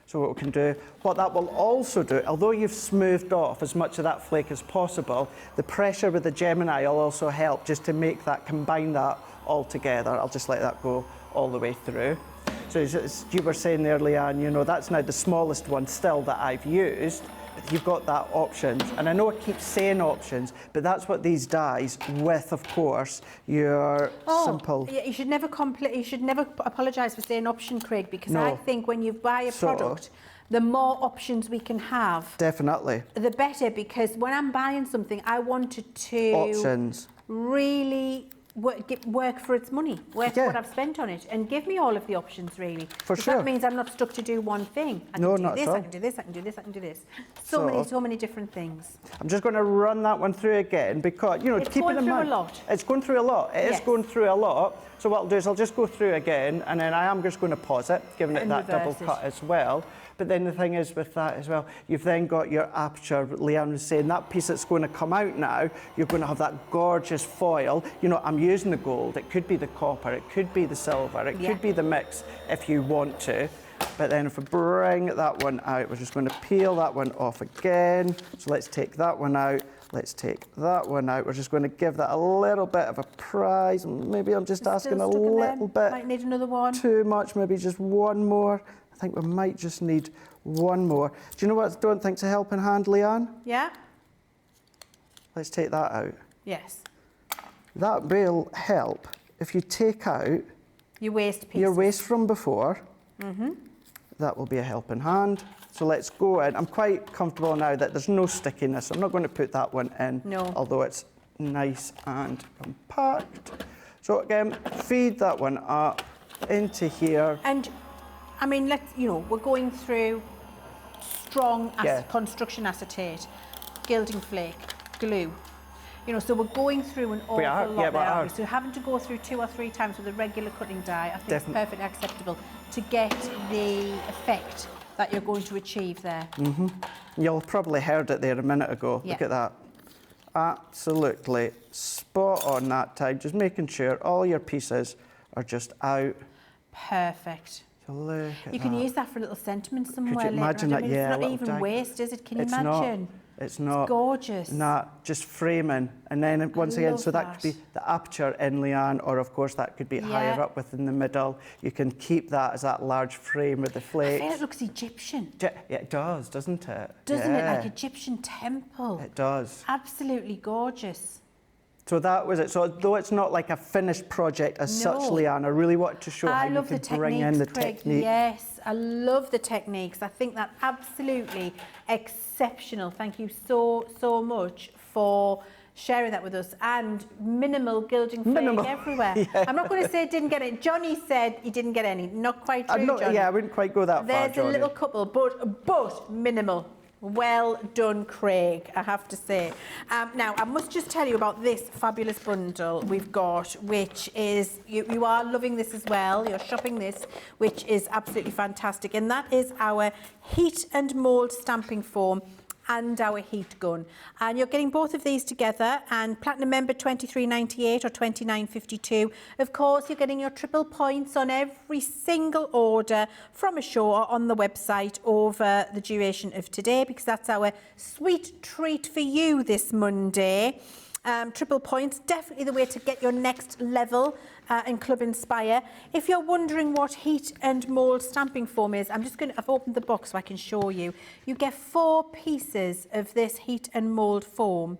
So what we can do, what that will also do, although you've smoothed off as much of that flake as possible, the pressure with the Gemini will also help just to make that, combine that all together. I'll just let that go all the way through. So as you were saying there, Leanne, you know, that's now the smallest one still that I've used. But you've got that options. And I know I keep saying options, but that's what these dies with, of course, your simple... You should never apologise for saying option, Craig, because No. I think when you buy a product, the more options we can have, Definitely. the better, because when I'm buying something, I wanted to Options. really work for its money, work for what I've spent on it, and give me all of the options, really. For Because sure. that means I'm not stuck to do one thing. I No, can do not this, at all. I can do this, I can do this, I can do this. So- So many different things. I'm just going to run that one through again because, you know, It's keep going it in through a mind. lot. It's going through a lot. It is Yes. going through a lot. So what I'll do is I'll just go through again, and then I am just going to pause it, giving it And that double reverse it. cut as well. But then the thing is with that as well, you've then got your aperture. Leanne was saying that piece that's going to come out now, you're going to have that gorgeous foil. You know, I'm using the gold. It could be the copper. It could be the silver. It could be the mix if you want to. But then if we bring that one out, we're just going to peel that one off again. So let's take that one out. Let's take that one out. We're just going to give that a little bit of a prize. Maybe I'm just asking a little bit Might need another one. too much. Maybe just one more. I think we might just need one more. Do you know what I don't think's a helping hand, Leanne? Yeah? Let's take that out. Yes. That will help if you take out Your waste pieces. your waste from before. That will be a helping hand. So let's go in. I'm quite comfortable now that there's no stickiness. I'm not going to put that one in, No. although it's nice and compact. So again, feed that one up into here. And I mean, we're going through strong construction acetate, gilding flake, glue. You know, so we're going through an awful lot there, aren't we? So having to go through 2 or 3 times with a regular cutting die, I think it's perfectly acceptable to get the effect that you're going to achieve there. You'll probably heard it there a minute ago. Yeah. Look at that. Absolutely spot on that time. Just making sure all your pieces are just out. Perfect. So look at You can that. use that for a little sentiment somewhere Could you later. imagine I that? mean, Yeah, it's a not little even die. waste, is it? Can you It's imagine? not. It's not. It's gorgeous. Nah, just framing. And then once again, love so that could be the aperture in Leanne, or of course that could be higher up within the middle. You can keep that as that large frame with the I flakes. feel it looks Egyptian. Yeah, it does, doesn't it? Doesn't it? Yeah, Like Egyptian temple. it does. Absolutely gorgeous. So that was it. So though it's not like a finished project as such, No. Leanne, I really want to show how I you love can the bring in the techniques, Craig. technique. Yes, I love the techniques. I think that absolutely exceptional. Thank you so much for sharing that with us, and minimal gilding flake everywhere. Yeah. I'm not going to say it didn't get it. Johnny said he didn't get any. Not quite true, Johnny. Yeah, I wouldn't quite go that far, There's Johnny. a little couple, but minimal. Well done, Craig, I have to say. Now, I must just tell you about this fabulous bundle we've got, which is, you are loving this as well. You're shopping this, which is absolutely fantastic. And that is our heat and mould stamping foam and our heat gun. And you're getting both of these together, and platinum member £23.98 or £29.52. Of course, you're getting your triple points on every single order from a show or on the website over the duration of today, because that's our sweet treat for you this Monday. Triple points, definitely the way to get your next level in Club Inspire. If you're wondering what heat and mould stamping foam is, I've opened the box so I can show you. You get 4 pieces of this heat and mould foam.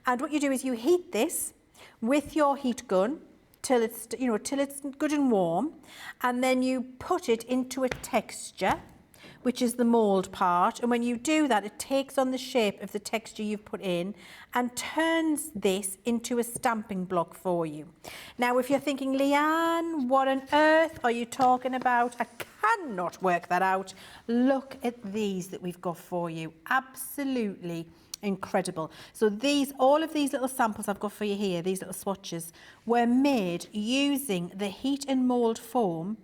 And what you do is you heat this with your heat gun till it's good and warm, and then you put it into a texture, which is the mould part. And when you do that, it takes on the shape of the texture you've put in and turns this into a stamping block for you. Now, if you're thinking, Leanne, what on earth are you talking about? I cannot work that out. Look at these that we've got for you. Absolutely incredible. So all of these little samples I've got for you here, these little swatches, were made using the heat and mould foam,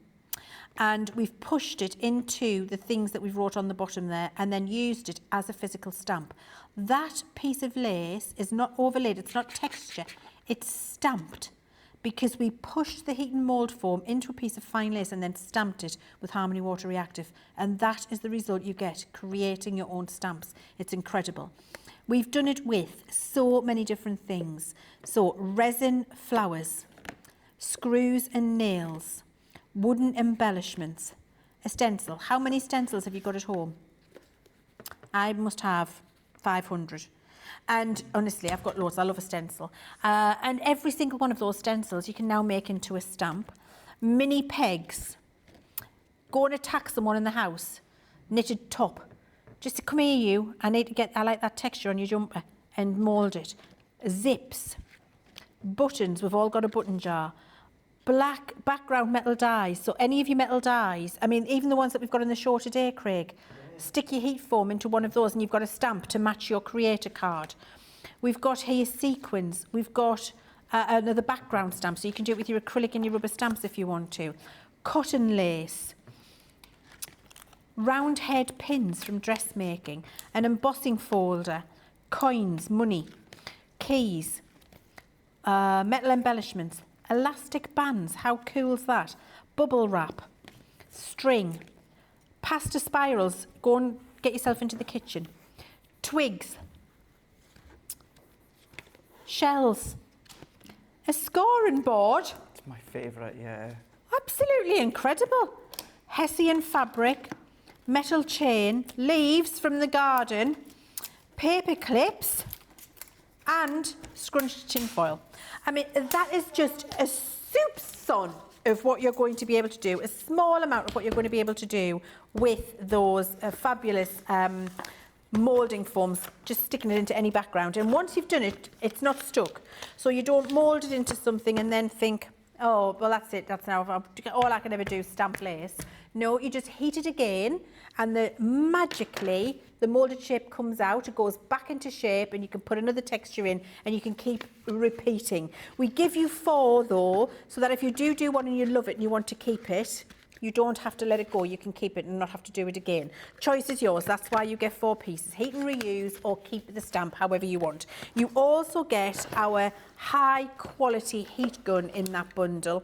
and we've pushed it into the things that we've wrote on the bottom there and then used it as a physical stamp. That piece of lace is not overlaid, it's not texture, it's stamped, because we pushed the heat and mould foam into a piece of fine lace and then stamped it with Harmony Water Reactive, and that is the result you get, creating your own stamps. It's incredible. We've done it with so many different things. So resin flowers, screws and nails, wooden embellishments, a stencil. How many stencils have you got at home? I must have 500. And honestly, I've got loads. I love a stencil. And every single one of those stencils you can now make into a stamp. Mini pegs. Go and attack someone in the house. Knitted top. Just to come here, you. I like that texture on your jumper, and mould it. Zips. Buttons. We've all got a button jar. Black background metal dies. So any of your metal dies, I mean, even the ones that we've got in the show today, Craig, stick your heat foam into one of those and you've got a stamp to match your creator card. We've got here sequins. We've got another background stamp, so you can do it with your acrylic and your rubber stamps if you want to. Cotton lace. Round head pins from dressmaking. An embossing folder. Coins, money. Keys. Metal embellishments. Elastic bands, how cool's that? Bubble wrap, string, pasta spirals, go and get yourself into the kitchen. Twigs, shells, a scoring board. It's my favourite, yeah. Absolutely incredible. Hessian fabric, metal chain, leaves from the garden, paper clips, and scrunched tin foil. I mean, that is just a soupçon of what you're going to be able to do, a small amount of what you're going to be able to do with those fabulous moulding foams, just sticking it into any background. And once you've done it, it's not stuck. So you don't mould it into something and then think, oh, well, that's it, that's now, all I can ever do is stamp lace. No, you just heat it again, and magically, the moulded shape comes out, it goes back into shape, and you can put another texture in, and you can keep repeating. We give you 4, though, so that if you do one and you love it and you want to keep it, you don't have to let it go. You can keep it and not have to do it again. Choice is yours. That's why you get 4 pieces. Heat and reuse, or keep the stamp however you want. You also get our high quality heat gun in that bundle,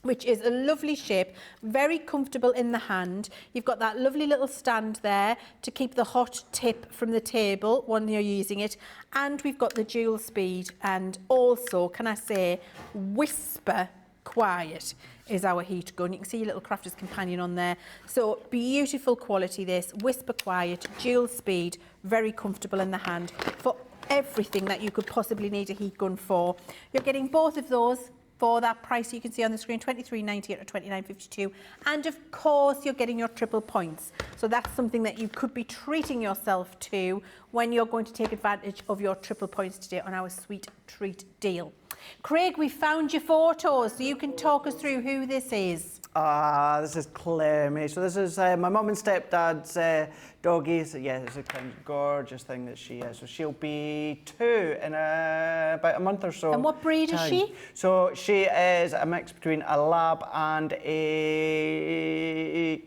which is a lovely shape, very comfortable in the hand. You've got that lovely little stand there to keep the hot tip from the table when you're using it. And we've got the dual speed, and also, can I say, whisper quiet is our heat gun. You can see your little crafter's companion on there. So beautiful quality this, whisper quiet, dual speed, very comfortable in the hand for everything that you could possibly need a heat gun for. You're getting both of those for that price you can see on the screen, $23.98 or $29.52. And of course, you're getting your triple points. So that's something that you could be treating yourself to when you're going to take advantage of your triple points today on our sweet treat deal. Craig, we found your photos, so you can talk us through who this is. This is Clemmy. So this is my mum and stepdad's doggie. So yeah, it's a kind of gorgeous thing that she is. So she'll be 2 in about a month or so. And what breed is she? So she is a mix between a lab and a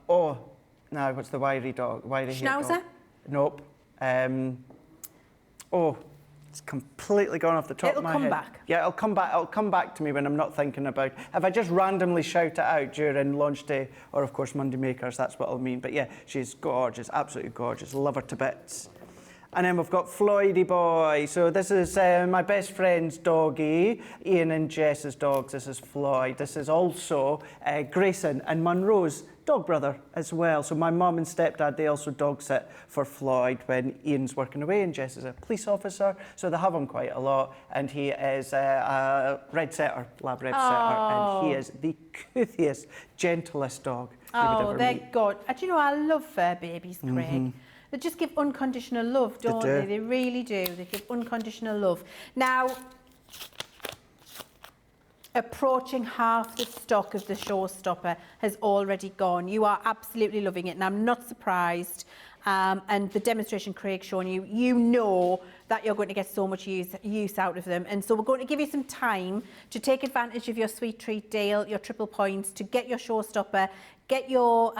what's the wiry dog? Wiry Schnauzer? Nope. It's completely gone off the top of my head. It'll come back. Yeah, it'll come back. It'll come back to me when I'm not thinking about. If I just randomly shout it out during launch day, or of course Monday Makers, that's what I'll mean. But yeah, she's gorgeous, absolutely gorgeous. Love her to bits. And then we've got Floydy Boy. So this is my best friend's doggie, Ian and Jess's dogs. This is Floyd. This is also Grayson and Monroe's dog brother as well. So my mum and stepdad, they also dog sit for Floyd when Ian's working away, and Jess is a police officer, so they have him quite a lot. And he is a red setter, lab red setter, and he is the coothiest, gentlest dog you would ever they're meet. good. Do you know, I love fur babies, Craig. They just give unconditional love, don't they? They really do. They give unconditional love. Now, approaching half the stock of the Showstopper has already gone. You are absolutely loving it, and I'm not surprised. And the demonstration Craig's shown you, you know that you're going to get so much use out of them. And so we're going to give you some time to take advantage of your sweet treat deal, your triple points, to get your Showstopper, get your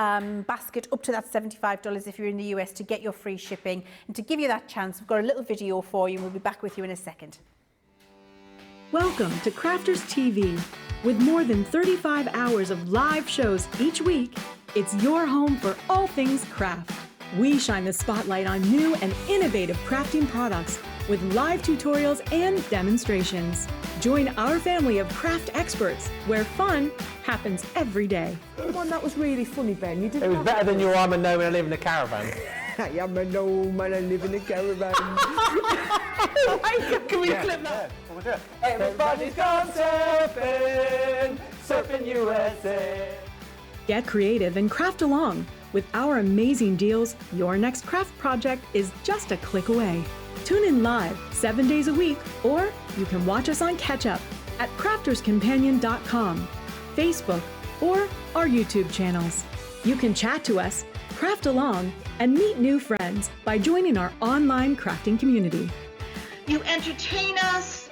basket up to that $75 if you're in the US, to get your free shipping. And to give you that chance, we've got a little video for you, and we'll be back with you in a second. Welcome to Crafters TV. With more than 35 hours of live shows each week, it's your home for all things craft. We shine the spotlight on new and innovative crafting products with live tutorials and demonstrations. Join our family of craft experts where fun happens every day. The one that was really funny, Ben. You didn't. It was better than your I'm a gnome and I live in a caravan. I am a gnome and I live in a caravan. Can we clip that? Everybody's gone surfing, surfing USA. Get creative and craft along. With our amazing deals, your next craft project is just a click away. Tune in live 7 days a week, or you can watch us on Catch Up at crafterscompanion.com, Facebook, or our YouTube channels. You can chat to us, craft along, and meet new friends by joining our online crafting community. You entertain us.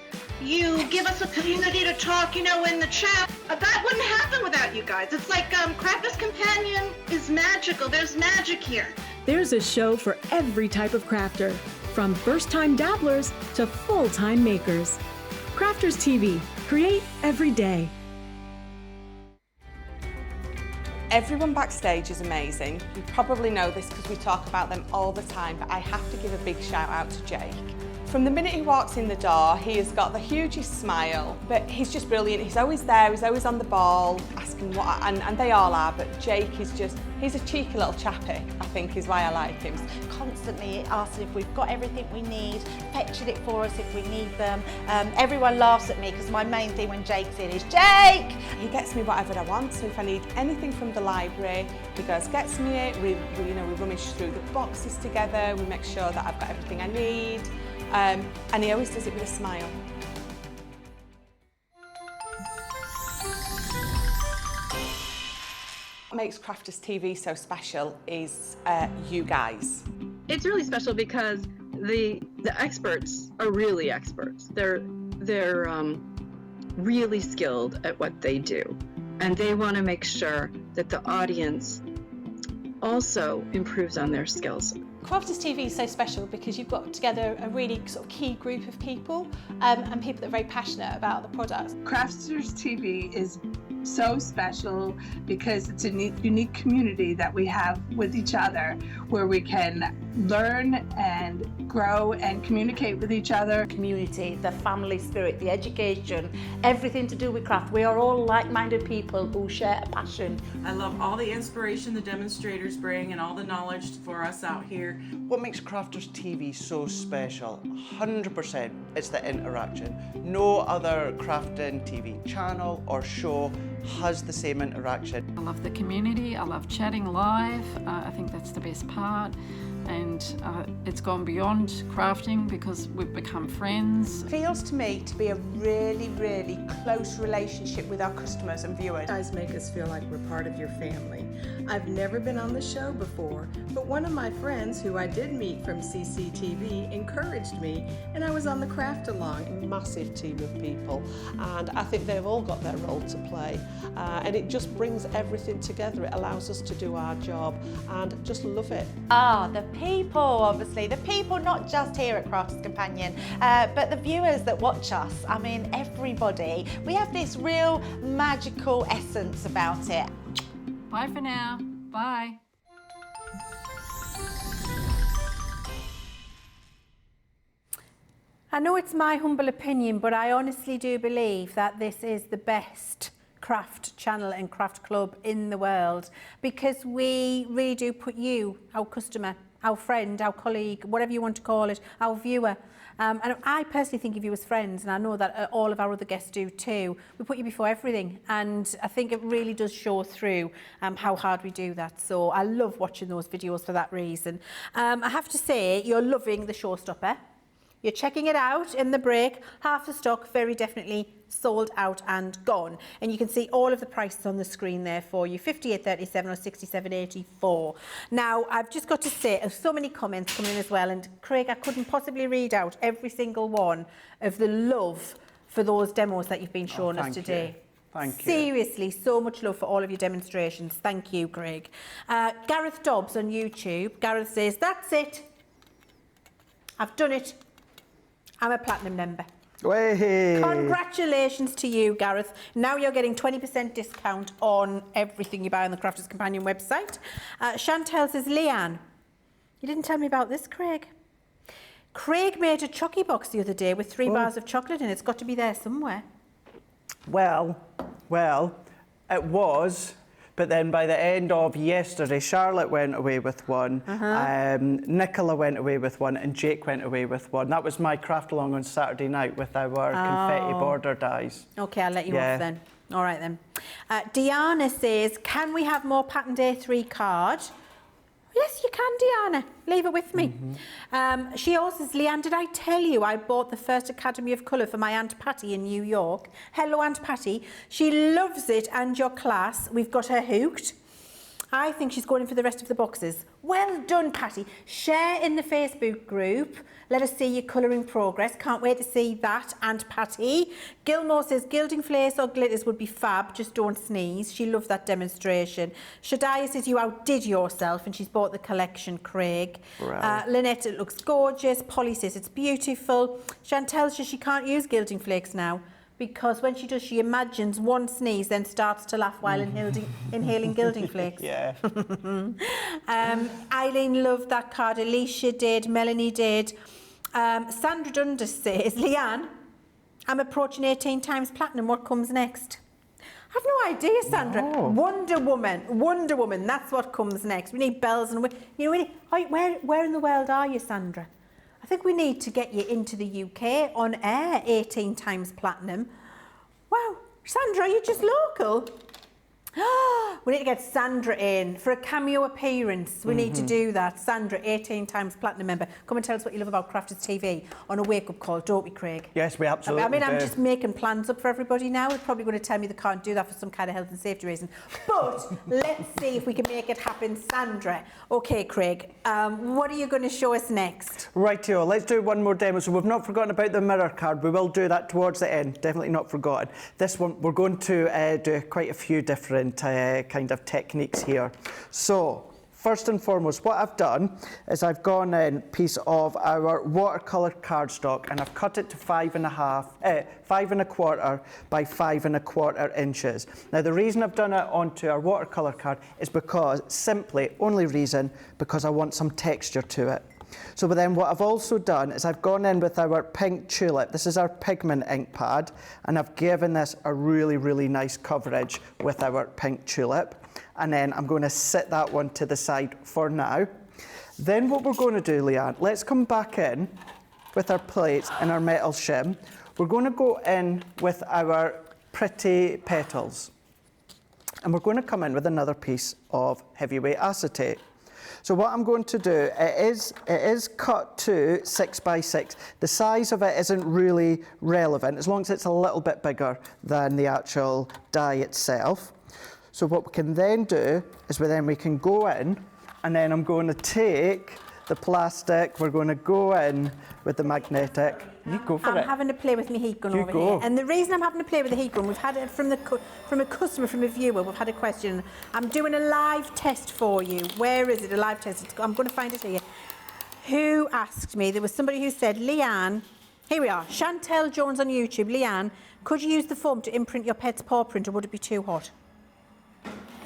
You give us a community to talk, in the chat. That wouldn't happen without you guys. It's like Crafters Companion is magical. There's magic here. There's a show for every type of crafter, from first-time dabblers to full-time makers. Crafters TV. Create every day. Everyone backstage is amazing. You probably know this because we talk about them all the time, but I have to give a big shout out to Jake. From the minute he walks in the door, he has got the hugest smile, but he's just brilliant. He's always there, he's always on the ball, asking what, and they all are, but Jake is just, he's a cheeky little chappy, I think is why I like him. Constantly asking if we've got everything we need, fetching it for us if we need them. Everyone laughs at me because my main thing when Jake's in is, Jake! He gets me whatever I want, so if I need anything from the library, he goes, gets me it, we rummage through the boxes together, we make sure that I've got everything I need. And he always does it with a smile. What makes Crafters TV so special is you guys. It's really special because the experts are really experts. They're really skilled at what they do, and they want to make sure that the audience also improves on their skills. Crafters TV is so special because you've got together a really sort of key group of people and people that are very passionate about the products. Crafters TV is so special because it's a unique community that we have with each other where we can learn and grow and communicate with each other. Community, the family spirit, the education, everything to do with craft. We are all like-minded people who share a passion. I love all the inspiration the demonstrators bring and all the knowledge for us out here. What makes Crafters TV so special? 100% it's the interaction. No other crafting TV channel or show has the same interaction. I love the community, I love chatting live, I think that's the best part. And it's gone beyond crafting because we've become friends. It feels to me to be a really, really close relationship with our customers and viewers. You guys make us feel like we're part of your family. I've never been on the show before, but one of my friends who I did meet from CCTV encouraged me, and I was on the craft along. Massive team of people, and I think they've all got their role to play, and it just brings everything together. It allows us to do our job and just love it. The people, obviously, the people not just here at Crafters Companion, but the viewers that watch us. I mean, everybody. We have this real magical essence about it. Bye for now. Bye. I know it's my humble opinion, but I honestly do believe that this is the best craft channel and craft club in the world, because we really do put you, our customer, our friend, our colleague, whatever you want to call it, our viewer. And I personally think of you as friends, and I know that all of our other guests do too. We put you before everything, and I think it really does show through how hard we do that. So I love watching those videos for that reason. I have to say, you're loving the Showstopper. You're checking it out in the break. Half the stock very definitely sold out and gone. And you can see all of the prices on the screen there for you, 58.37 or 67.84. Now, I've just got to say, there's so many comments coming in as well, and Craig, I couldn't possibly read out every single one of the love for those demos that you've been showing us today. Thank you. Seriously, so much love for all of your demonstrations. Thank you, Craig. Gareth Dobbs on YouTube. Gareth says, that's it. I've done it. I'm a platinum member. Way. Congratulations to you, Gareth. Now you're getting 20% discount on everything you buy on the Crafters Companion website. Chantel says, Leanne, you didn't tell me about this, Craig. Craig made a chocky box the other day with 3 bars of chocolate in it. It's got to be there somewhere. Well, it was. But then by the end of yesterday, Charlotte went away with one, Nicola went away with one, and Jake went away with one. That was my craft along on Saturday night with our confetti border dies. Okay, I'll let you off then. All right then. Diana says, can we have more Pattern Day 3 card? Yes, you can, Diana. Leave it with me. She also says, Leanne, did I tell you I bought the first Academy of Colour for my Aunt Patty in New York? Hello, Aunt Patty. She loves it and your class. We've got her hooked. I think she's going in for the rest of the boxes. Well done, Patty. Share in the Facebook group. Let us see your colouring progress. Can't wait to see that, Aunt Patty. Gilmore says, gilding flakes or glitters would be fab, just don't sneeze. She loved that demonstration. Shadiah says, you outdid yourself, and she's bought the collection, Craig. Lynette, it looks gorgeous. Polly says, it's beautiful. Chantel says she can't use gilding flakes now, because when she does, she imagines one sneeze, then starts to laugh while inhaling gilding flakes. Yeah. Eileen loved that card. Alicia did. Melanie did. Sandra Dundas says, Leanne, I'm approaching 18 times platinum. What comes next? I've no idea, Sandra. No. Wonder Woman. That's what comes next. We need bells and where in the world are you, Sandra? I think we need to get you into the UK on air 18 times platinum. Wow, Sandra, are you just local? We need to get Sandra in for a cameo appearance. We need to do that. Sandra, 18 times platinum member. Come and tell us what you love about Crafters TV on a wake-up call, don't we, Craig? Yes, we absolutely do. I'm just making plans up for everybody now. They're probably going to tell me they can't do that for some kind of health and safety reason. But let's see if we can make it happen, Sandra. Okay, Craig, what are you going to show us next? Rightio, let's do one more demo. So we've not forgotten about the mirror card. We will do that towards the end. Definitely not forgotten. This one, we're going to do quite a few different kind of techniques here. So first and foremost, what I've done is I've gone in a piece of our watercolour cardstock and I've cut it to 5 1/4 by 5 1/4 inches. Now the reason I've done it onto our watercolour card is because, only reason, because I want some texture to it. So then what I've also done is I've gone in with our pink tulip. This is our pigment ink pad, and I've given this a really, really nice coverage with our pink tulip. And then I'm going to sit that one to the side for now. Then what we're going to do, Leanne, let's come back in with our plates and our metal shim. We're going to go in with our pretty petals. And we're going to come in with another piece of heavyweight acetate. So what I'm going to do, it is cut to 6 by 6. The size of it isn't really relevant, as long as it's a little bit bigger than the actual die itself. So what we can then do is we can go in, and then I'm going to take the plastic, we're going to go in with the magnetic. You go for it. I'm having to play with my heat gun over go. here. And the reason I'm having to play with the heat gun, we've had it from a customer, from a viewer, we've had a question. I'm doing a live test for you. Where is it, a live test? I'm going to find it here. Who asked me? There was somebody who said, Leanne, here we are, Chantel Jones on YouTube. Leanne, could you use the foam to imprint your pet's paw print, or would it be too hot?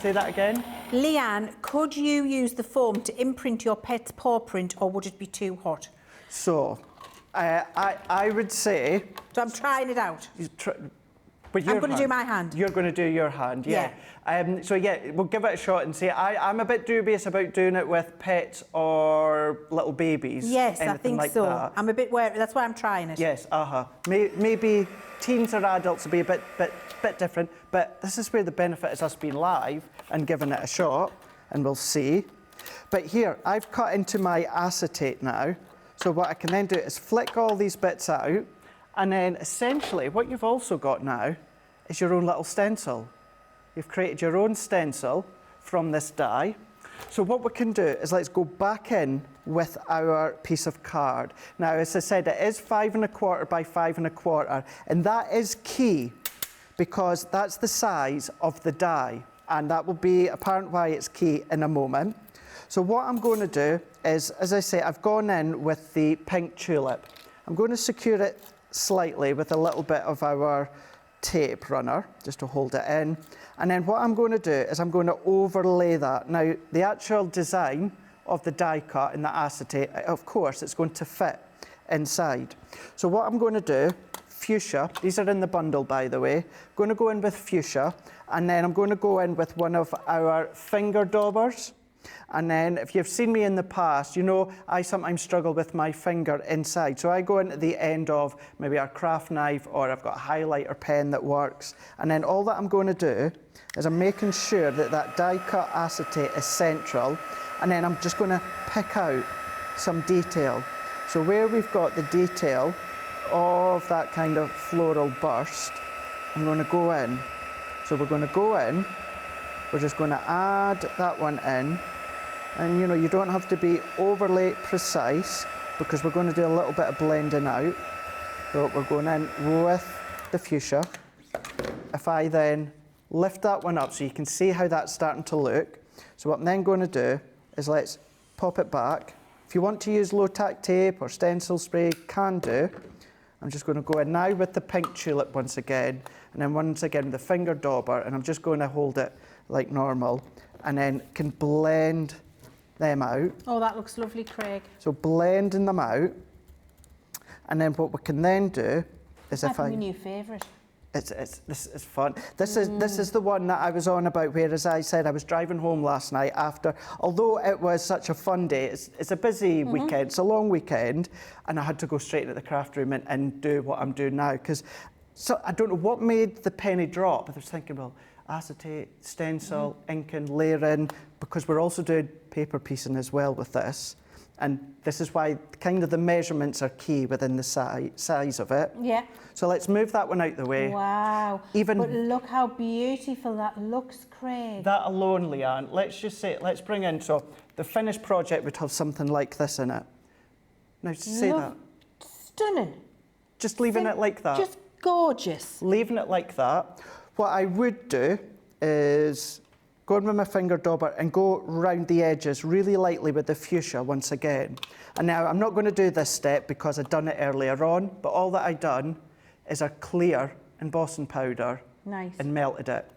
Say that again. Leanne, could you use the foam to imprint your pet's paw print, or would it be too hot? So, I would say... So I'm trying it out. But I'm going to do my hand. You're going to do your hand, yeah. So yeah, we'll give it a shot and see. I'm a bit dubious about doing it with pets or little babies. Yes, I think like so. That. I'm a bit wary. That's why I'm trying it. Yes, maybe teens or adults will be a bit different, but this is where the benefit is us being live and giving it a shot, and we'll see. But here, I've cut into my acetate now, so what I can then do is flick all these bits out, and then essentially what you've also got now is your own little stencil. You've created your own stencil from this die. So what we can do is let's go back in with our piece of card. Now, as I said, it is 5 1/4 by 5 1/4, and that is key because that's the size of the die, and that will be apparent why it's key in a moment. So what I'm going to do is, as I say, I've gone in with the pink tulip. I'm going to secure it slightly with a little bit of our tape runner, just to hold it in. And then what I'm going to do is I'm going to overlay that. Now, the actual design of the die cut and the acetate, of course, it's going to fit inside. So what I'm going to do, fuchsia, these are in the bundle, by the way. I'm going to go in with fuchsia, and then I'm going to go in with one of our finger daubers. And then if you've seen me in the past, you know I sometimes struggle with my finger inside. So I go into the end of maybe our craft knife, or I've got a highlighter pen that works. And then all that I'm going to do is I'm making sure that that die cut acetate is central. And then I'm just going to pick out some detail. So where we've got the detail of that kind of floral burst, I'm going to go in. So we're going to go in. We're just going to add that one in. And you know, you don't have to be overly precise because we're going to do a little bit of blending out. So we're going in with the fuchsia. If I then lift that one up so you can see how that's starting to look. So what I'm then going to do is let's pop it back. If you want to use low-tack tape or stencil spray, can do. I'm just going to go in now with the pink tulip once again, and then once again the finger dauber, and I'm just going to hold it like normal, and then can blend them out. Oh, that looks lovely, Craig. So blending them out, and then what we can then do is I think my new favourite. This is fun. This is the one that I was on about, where, as I said, I was driving home last night after, although it was such a fun day, it's a busy weekend, it's a long weekend, and I had to go straight to the craft room and do what I'm doing now, because I don't know what made the penny drop. I was thinking, well, acetate, stencil, inking, layering, because we're also doing paper piecing as well with this. And this is why kind of the measurements are key within the size of it. Yeah. So let's move that one out the way. Wow. But look how beautiful that looks, Craig. That alone, Leanne, let's just say, let's bring in, so the finished project would have something like this in it. Now, say that. Stunning. Just leaving it like that. Just gorgeous. Leaving it like that. What I would do is go in with my finger dauber and go round the edges really lightly with the fuchsia once again. And now I'm not going to do this step because I'd done it earlier on, but all that I've done is a clear embossing powder and melted it.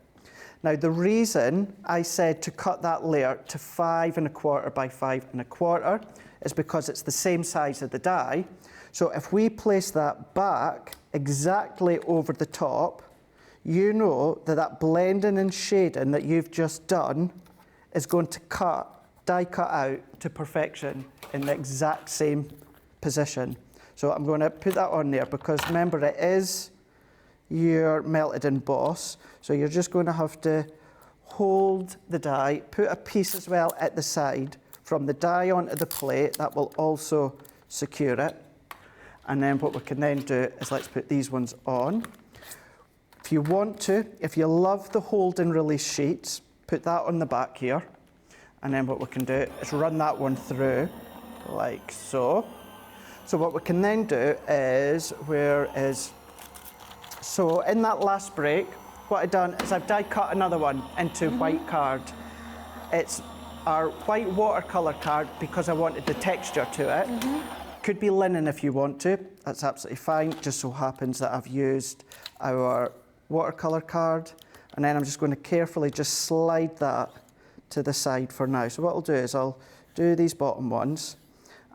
Now the reason I said to cut that layer to 5 1/4 by 5 1/4 is because it's the same size of the die. So if we place that back exactly over the top, you know that that blending and shading that you've just done is going to die cut out to perfection in the exact same position. So I'm going to put that on there because remember it is your melted emboss. So you're just going to have to hold the die, put a piece as well at the side from the die onto the plate. That will also secure it. And then what we can then do is let's put these ones on. If you want to, if you love the hold and release sheets, put that on the back here. And then what we can do is run that one through like so. So what we can then do is, so in that last break, what I've done is I've die cut another one into white card. It's our white watercolour card because I wanted the texture to it. Could be linen if you want to, that's absolutely fine. Just so happens that I've used our watercolour card. And then I'm just going to carefully just slide that to the side for now. So what I'll do is I'll do these bottom ones.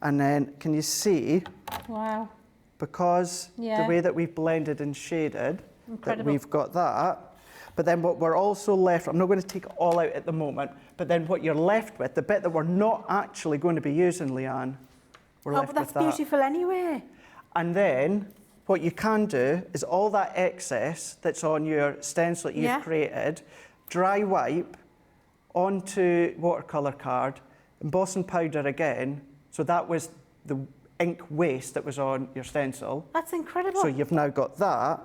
And then can you see? Wow. Because the way that we've blended and shaded, that we've got that. But then what we're also left, I'm not going to take it all out at the moment, but then what you're left with, the bit that we're not actually going to be using, Leanne, we're left but that's with that. beautiful anyway. And then what you can do is all that excess that's on your stencil that you've created, dry wipe onto watercolour card, embossing powder again. So that was the ink waste that was on your stencil. That's incredible. So you've now got that.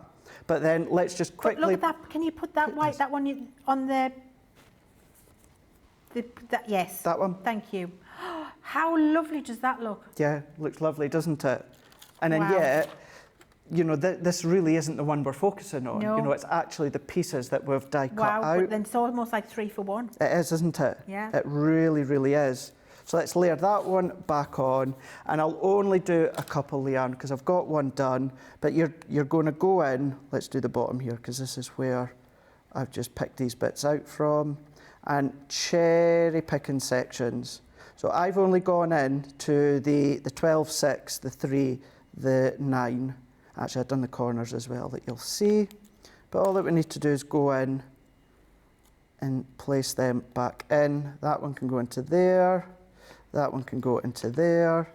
But then let's just quickly... But look at that. Can you put that white, that one on the yes. That one? Thank you. How lovely does that look? Yeah, looks lovely, doesn't it? And then yet, you know, this really isn't the one we're focusing on. No. You know, it's actually the pieces that we've die cut out. Wow, but then it's almost like 3 for 1. It is, isn't it? Yeah. It really, really is. So let's layer that one back on, and I'll only do a couple, Leanne, because I've got one done, but you're going to go in, let's do the bottom here, because this is where I've just picked these bits out from, and cherry picking sections. So I've only gone in to the 12, 6, the 3, the 9. Actually, I've done the corners as well that you'll see, but all that we need to do is go in and place them back in. That one can go into there. That one can go into there.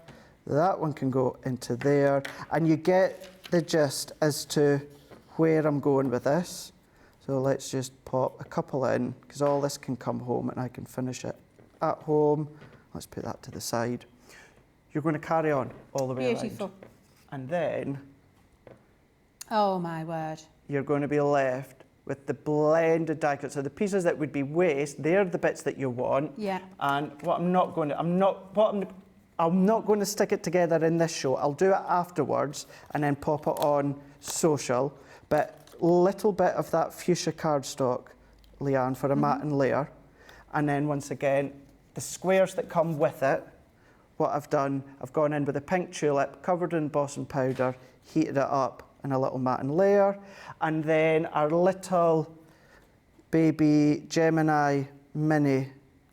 That one can go into there. And you get the gist as to where I'm going with this. So let's just pop a couple in, because all this can come home and I can finish it at home. Let's put that to the side. You're going to carry on all the way Beautiful. around. And then... Oh my word. You're going to be left with the blended die cut. So the pieces that would be waste, they're the bits that you want. Yeah. And what I'm not going to stick it together in this show. I'll do it afterwards and then pop it on social. But little bit of that fuchsia cardstock, Leanne, for a matting layer. And then once again, the squares that come with it, what I've done, I've gone in with a pink tulip, covered in embossing powder, heated it up in a little matting layer. And then our little baby Gemini mini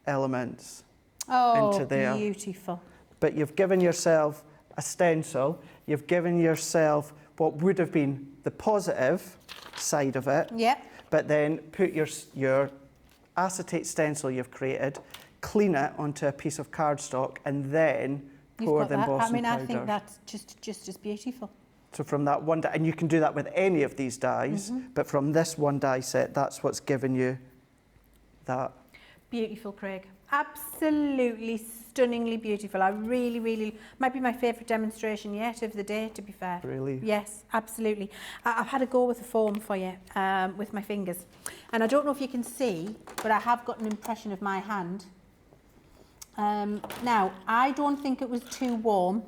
elements into there. Oh, beautiful. But you've given yourself a stencil, you've given yourself what would have been the positive side of it. Yeah. But then put your acetate stencil you've created, clean it onto a piece of cardstock, and then pour the embossing powder. I think that's just as beautiful. So from that one die, and you can do that with any of these dies, but from this one die set, that's what's given you that. Beautiful, Craig. Absolutely stunningly beautiful. I really, really, might be my favourite demonstration yet of the day, to be fair. Really? Yes, absolutely. I've had a go with the foam for you, with my fingers. And I don't know if you can see, but I have got an impression of my hand. Now, I don't think it was too warm.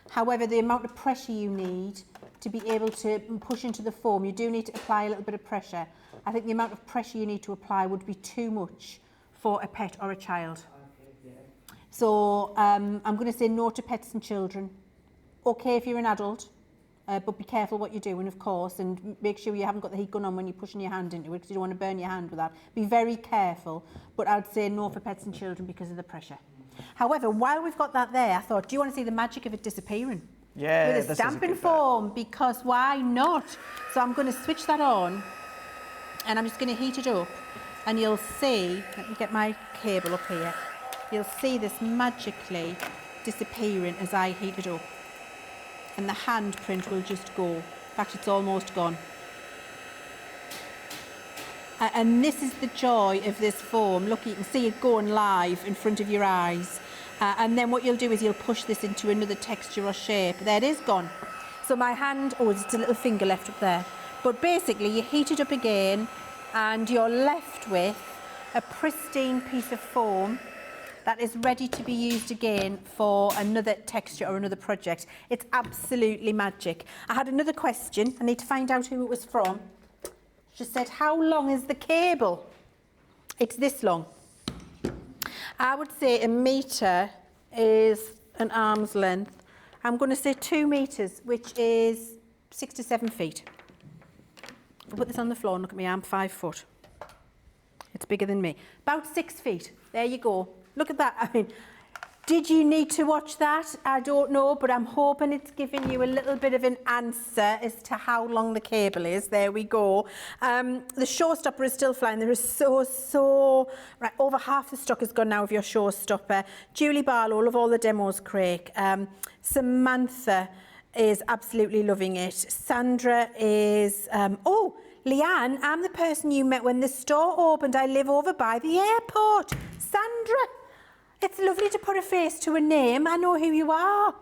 However, the amount of pressure you need to be able to push into the foam, you do need to apply a little bit of pressure. I think the amount of pressure you need to apply would be too much for a pet or a child. So I'm going to say no to pets and children. Okay if you're an adult, but be careful what you're doing, of course, and make sure you haven't got the heat gun on when you're pushing your hand into it, because you don't want to burn your hand with that. Be very careful, but I'd say no for pets and children because of the pressure. However, while we've got that there, I thought, do you want to see the magic of it disappearing? Yeah, with a stamping foam, because why not? So I'm going to switch that on, and I'm just going to heat it up, and you'll see, let me get my cable up here, you'll see this magically disappearing as I heat it up. And the handprint will just go. In fact, it's almost gone. And this is the joy of this foam. Look, you can see it going live in front of your eyes. And then what you'll do is you'll push this into another texture or shape. There it is, gone. So my hand, oh, it's a little finger left up there. But basically, you heat it up again, and you're left with a pristine piece of foam that is ready to be used again for another texture or another project. It's absolutely magic. I had another question. I need to find out who it was from. She said, how long is the cable? It's this long. I would say a metre is an arm's length. I'm going to say 2 metres, which is 6 to 7 feet. If I put this on the floor and look at me, I'm 5 foot. It's bigger than me. About 6 feet. There you go. Look at that. I mean, did you need to watch that? I don't know, but I'm hoping it's giving you a little bit of an answer as to how long the cable is. There we go. The Showstopper is still flying. There is right, over half the stock has gone now of your Showstopper. Julie Barlow, love all the demos, Craig. Samantha is absolutely loving it. Sandra is, oh, Leanne, I'm the person you met when the store opened. I live over by the airport. Sandra. It's lovely to put a face to a name. I know who you are.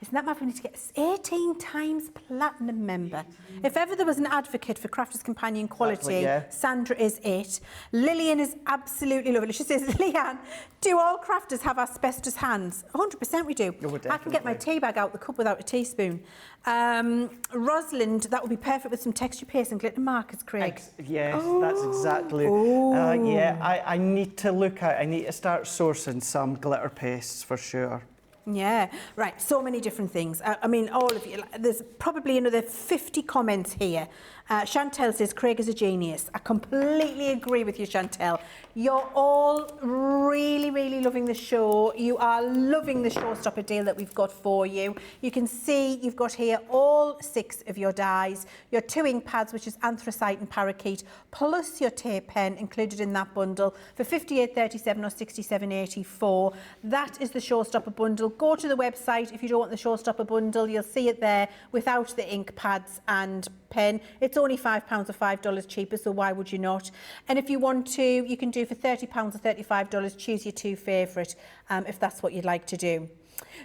Isn't that mad? We need to get 18 times platinum member. If ever there was an advocate for Crafters Companion quality, exactly, yeah. Sandra is it. Lillian is absolutely lovely. She says, Leanne, do all crafters have asbestos hands? 100% we do. Oh, I can get my tea bag out the cup without a teaspoon. Rosalind, that would be perfect with some texture paste and glitter markers, Craig. Yes, that's exactly. Yeah, I need to look at, I need to start sourcing some glitter pastes for sure. Yeah, right, so many different things. I mean, all of you, there's probably another 50 comments here. Chantel says, Craig is a genius. I completely agree with you, Chantel. You're all really, really loving the show. You are loving the Showstopper deal that we've got for you. You can see you've got here all 6 of your dies, your 2 ink pads, which is anthracite and parakeet, plus your tape pen included in that bundle for $58.37 or $67.84. That is the Showstopper bundle. Go to the website if you don't want the Showstopper bundle. You'll see it there without the ink pads and pen. It's only £5 or $5 cheaper, so why would you not? And if you want to, you can do for £30 or $35. Choose your 2 favourite if that's what you'd like to do.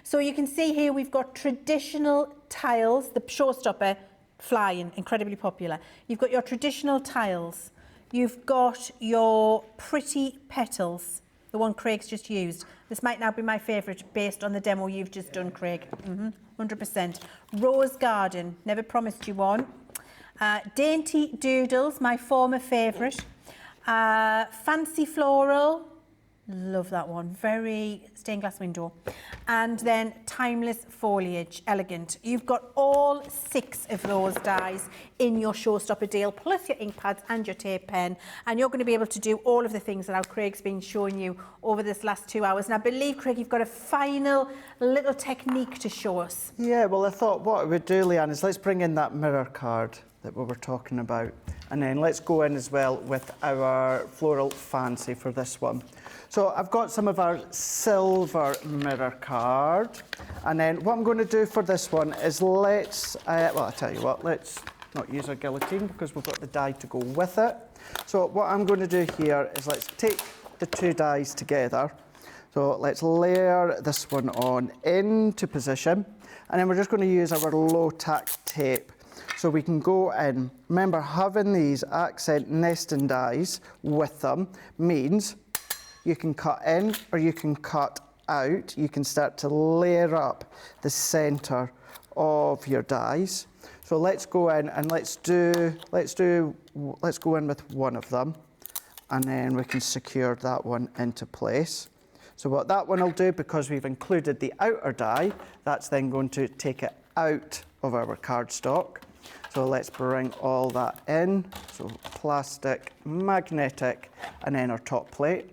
So you can see here we've got traditional tiles, the Showstopper flying, incredibly popular. You've got your traditional tiles. You've got your pretty petals, the one Craig's just used. This might now be my favourite based on the demo you've just done, Craig. 100%. Rose Garden, never promised you one. Dainty Doodles, my former favourite. Fancy Floral, love that one, very stained glass window. And then Timeless Foliage, elegant. You've got all 6 of those dies in your Showstopper deal, plus your ink pads and your tape pen. And you're going to be able to do all of the things that Craig's been showing you over this last 2 hours. And I believe, Craig, you've got a final little technique to show us. Yeah, well, I thought what I would do, Leanne, is let's bring in that mirror card that we were talking about. And then let's go in as well with our floral fancy for this one. So I've got some of our silver mirror card. And then what I'm going to do for this one is let's, well, I'll tell you what, let's not use our guillotine because we've got the die to go with it. So what I'm going to do here is let's take the 2 dies together. So let's layer this one on into position. And then we're just going to use our low tack tape. So we can go in. Remember, having these accent nesting dies with them means you can cut in or you can cut out. You can start to layer up the centre of your dies. So let's go in and let's go in with one of them, and then we can secure that one into place. So what that one will do, because we've included the outer die, that's then going to take it out of our cardstock. So let's bring all that in. So plastic, magnetic, and then our top plate.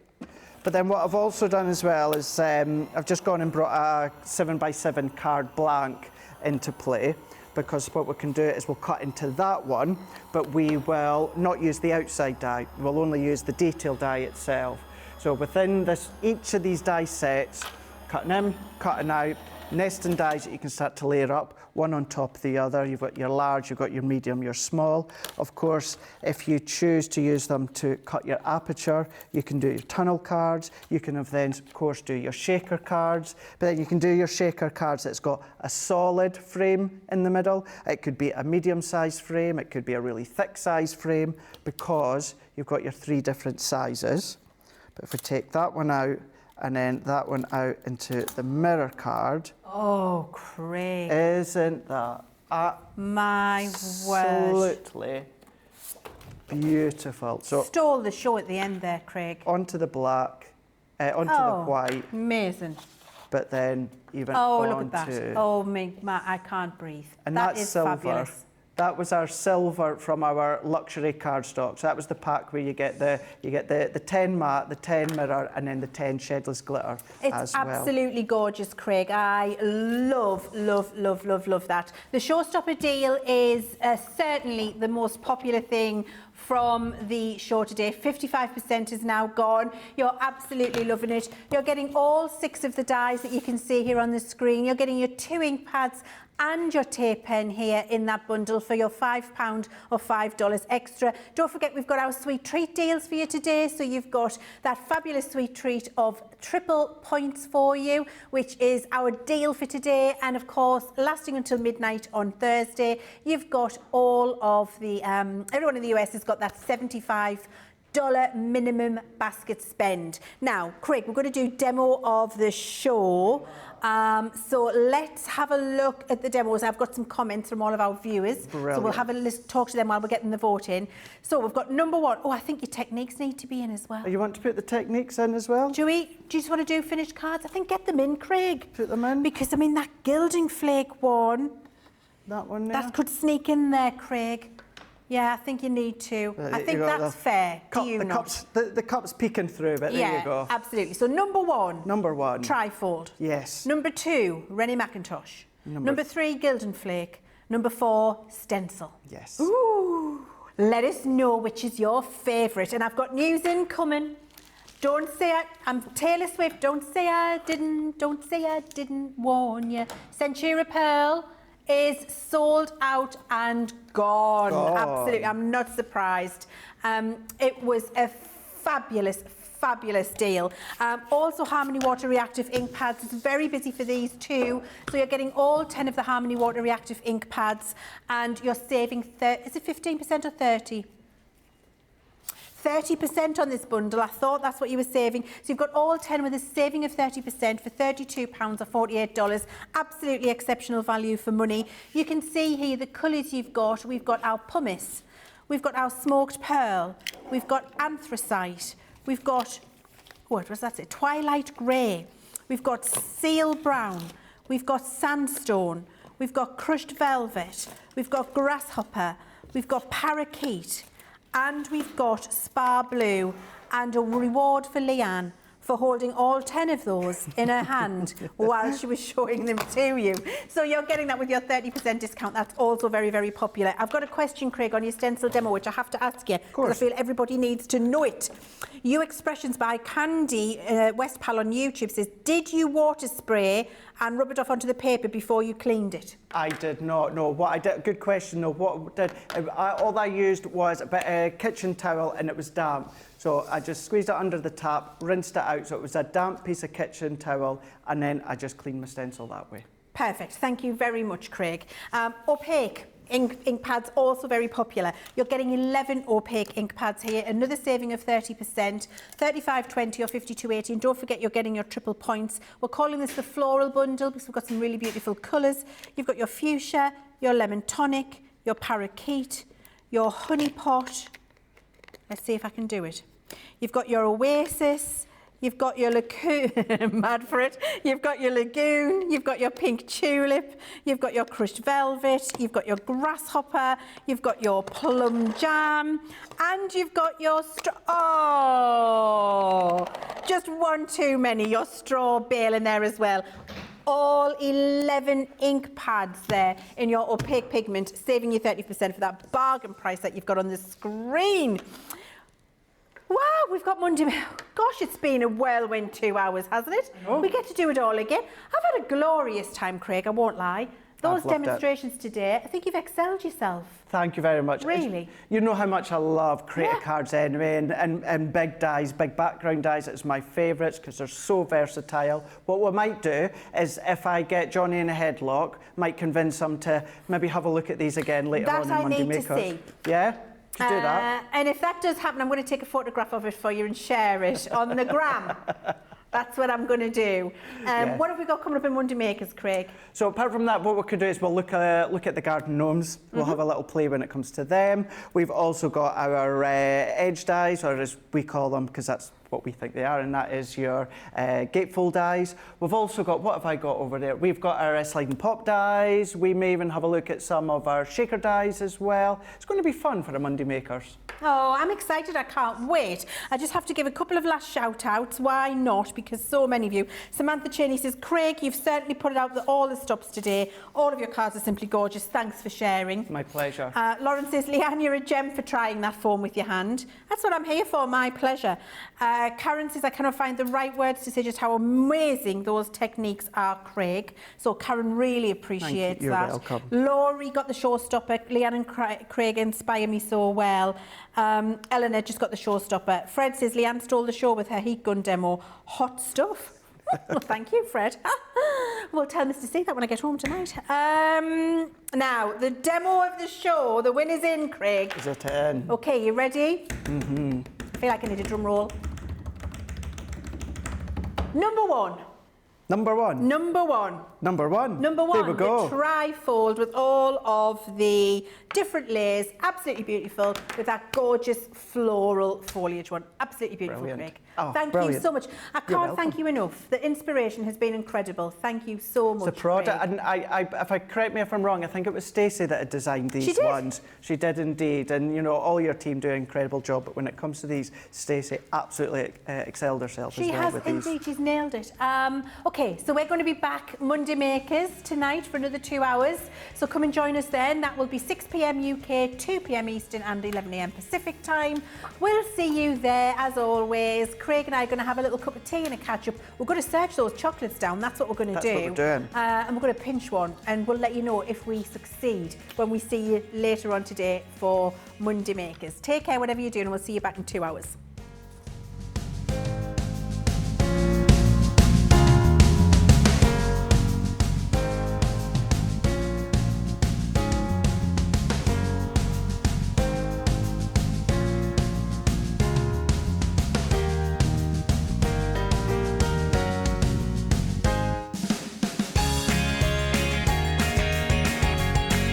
But then what I've also done as well is I've just gone and brought a 7x7 card blank into play, because what we can do is we'll cut into that one, but we will not use the outside die. We'll only use the detail die itself. So within each of these die sets, cutting in, cutting out, nesting dies that you can start to layer up, one on top of the other. You've got your large, you've got your medium, your small. Of course, if you choose to use them to cut your aperture, you can do your tunnel cards. You can then, of course, do your shaker cards. But then you can do your shaker cards that's got a solid frame in the middle. It could be a medium-sized frame. It could be a really thick-sized frame, because you've got your 3 different sizes. But if we take that one out and then that one out into the mirror card. Oh, Craig. Isn't that my word? Absolutely beautiful. So stole the show at the end there, Craig. Onto the black, onto the white. Amazing. But then even look at that. Oh, I can't breathe. And that that's is silver. Fabulous. That was our silver from our luxury cardstock. So that was the pack where you get the 10 matte, the 10 mirror, and then the 10 shedless glitter as well. It's absolutely gorgeous, Craig. I love, love, love, love, love that. The Showstopper Deal is certainly the most popular thing from the show today. 55% is now gone. You're absolutely loving it. You're getting all 6 of the dies that you can see here on the screen. You're getting your 2 ink pads and your tape pen here in that bundle for your £5 or $5 extra. Don't forget, we've got our sweet treat deals for you today. So you've got that fabulous sweet treat of triple points for you, which is our deal for today, and of course lasting until midnight on Thursday. You've got all of the everyone in the US has got that $75 minimum basket spend. Now, Craig, we're going to do demo of the show. So let's have a look at the demos. I've got some comments from all of our viewers. Brilliant. So we'll have a talk to them while we're getting the vote in. So we've got number 1. Oh, I think your techniques need to be in as well. Oh, you want to put the techniques in as well? Do you just want to do finished cards? I think get them in, Craig. Put them in? Because, I mean, that gilding flake one. That one there? That could sneak in there, Craig. Yeah, I think you need to. I think that's fair. Do you not? The cup's peeking through, but there you go. Absolutely. So number 1. Number 1. Trifold. Yes. Number 2, Rennie McIntosh. Number 3, Gildan Flake. Number 4, Stencil. Yes. Ooh. Let us know which is your favourite. And I've got news incoming. Don't say I'm Taylor Swift. Don't say I didn't warn you. Centura Pearl is sold out and gone. Absolutely, I'm not surprised. It was a fabulous deal. Also, Harmony Water Reactive ink pads. It's very busy for these too. So you're getting all 10 of the Harmony Water Reactive ink pads, and you're saving, is it 15% or 30? 30% on this bundle. I thought that's what you were saving. So you've got all 10 with a saving of 30% for £32 or $48. Absolutely exceptional value for money. You can see here the colours you've got. We've got our pumice. We've got our smoked pearl. We've got anthracite. We've got, what was that? Twilight grey. We've got seal brown. We've got sandstone. We've got crushed velvet. We've got grasshopper. We've got parakeet. And we've got Spa Blue, and a reward for Leann for holding all 10 of those in her hand while she was showing them to you. So you're getting that with your 30% discount. That's also very, very popular. I've got a question, Craig, on your stencil demo, which I have to ask you, because I feel everybody needs to know it. You Expressions by Candy Westpal on YouTube says, did you water spray and rub it off onto the paper before you cleaned it? I did not, no. What I did, good question, no. What did, all I used was a bit of kitchen towel, and it was damp. So I just squeezed it under the tap, rinsed it out, so it was a damp piece of kitchen towel, and then I just cleaned my stencil that way. Perfect. Thank you very much, Craig. Opaque ink pads, also very popular. You're getting 11 opaque ink pads here, another saving of 30%, $35.20 or $52.80. And don't forget, you're getting your triple points. We're calling this the floral bundle because we've got some really beautiful colours. You've got your fuchsia, your lemon tonic, your parakeet, your honey pot. Let's see if I can do it. You've got your oasis, you've got your lagoon, mad for it. You've got your lagoon, you've got your pink tulip, you've got your crushed velvet, you've got your grasshopper, you've got your plum jam, and you've got your just one too many, your straw bale in there as well. All 11 ink pads there in your opaque pigment, saving you 30% for that bargain price that you've got on the screen. Wow, we've got Monday. Gosh, it's been a whirlwind 2 hours, hasn't it? We get to do it all again. I've had a glorious time, Craig, I won't lie. Those demonstrations today, I think you've excelled yourself. Thank you very much. Really? You know how much I love creative cards anyway, and big dies, big background dies. It's my favourites because they're so versatile. What we might do is, if I get Johnny in a headlock, might convince him to maybe have a look at these again later on in Monday Makers. That I need to see. Yeah? Could do that. And if that does happen, I'm going to take a photograph of it for you and share it on the gram. That's what I'm going to do. What have we got coming up in Monday Makers, Craig? So apart from that, what we could do is we'll look at the garden gnomes. We'll have a little play when it comes to them. We've also got our edge dies, or as we call them, because that's what we think they are, and that is your gatefold dies. We've also got, what have I got over there? We've got our sliding pop dies. We may even have a look at some of our shaker dies as well. It's going to be fun for the Monday Makers. Oh, I'm excited. I can't wait. I just have to give a couple of last shout-outs. Why not? Because so many of you. Samantha Cheney says, Craig, you've certainly put it out that all the stops today. All of your cards are simply gorgeous. Thanks for sharing. My pleasure. Lauren says, Leanne, you're a gem for trying that foam with your hand. That's what I'm here for. My pleasure. Karen says, I cannot find the right words to say just how amazing those techniques are, Craig. So Karen really appreciates that. You're welcome. Laurie got the Showstopper. Leann and Craig inspire me so well. Eleanor just got the Showstopper. Fred says, Leanne stole the show with her heat gun demo. Hot stuff. Well, thank you, Fred. We'll tell Mr. C that when I get home tonight. Now, the demo of the show, the win is in, Craig. Is it in? Okay, you ready? Mm-hmm. I feel like I need a drum roll. Number one. Number one. Number one. Number one. Number one. There we go. The trifold with all of the different layers. Absolutely beautiful with that gorgeous floral foliage one. Absolutely beautiful, Brilliant. Craig. Oh, thank brilliant. you so much. I You're can't thank welcome. you enough. The inspiration has been incredible. Thank you so much. The product, Craig. and if I correct me if I'm wrong, I think it was Stacey that had designed these She did. ones. She did indeed, and you know, all your team do an incredible job. But when it comes to these, Stacey absolutely excelled herself She as well has with these. indeed, she's nailed it. Okay, so we're going to be back Monday Makers tonight for another 2 hours. So come and join us then. That will be 6 p.m. UK, 2 p.m. Eastern and 11 a.m. Pacific time. We'll see you there as always. Craig and I are going to have a little cup of tea and a catch up. We're going to search those chocolates down. That's what we're going to do. That's what we're doing. And we're going to pinch one and we'll let you know if we succeed when we see you later on today for Monday Makers. Take care, whatever you're doing, and we'll see you back in 2 hours.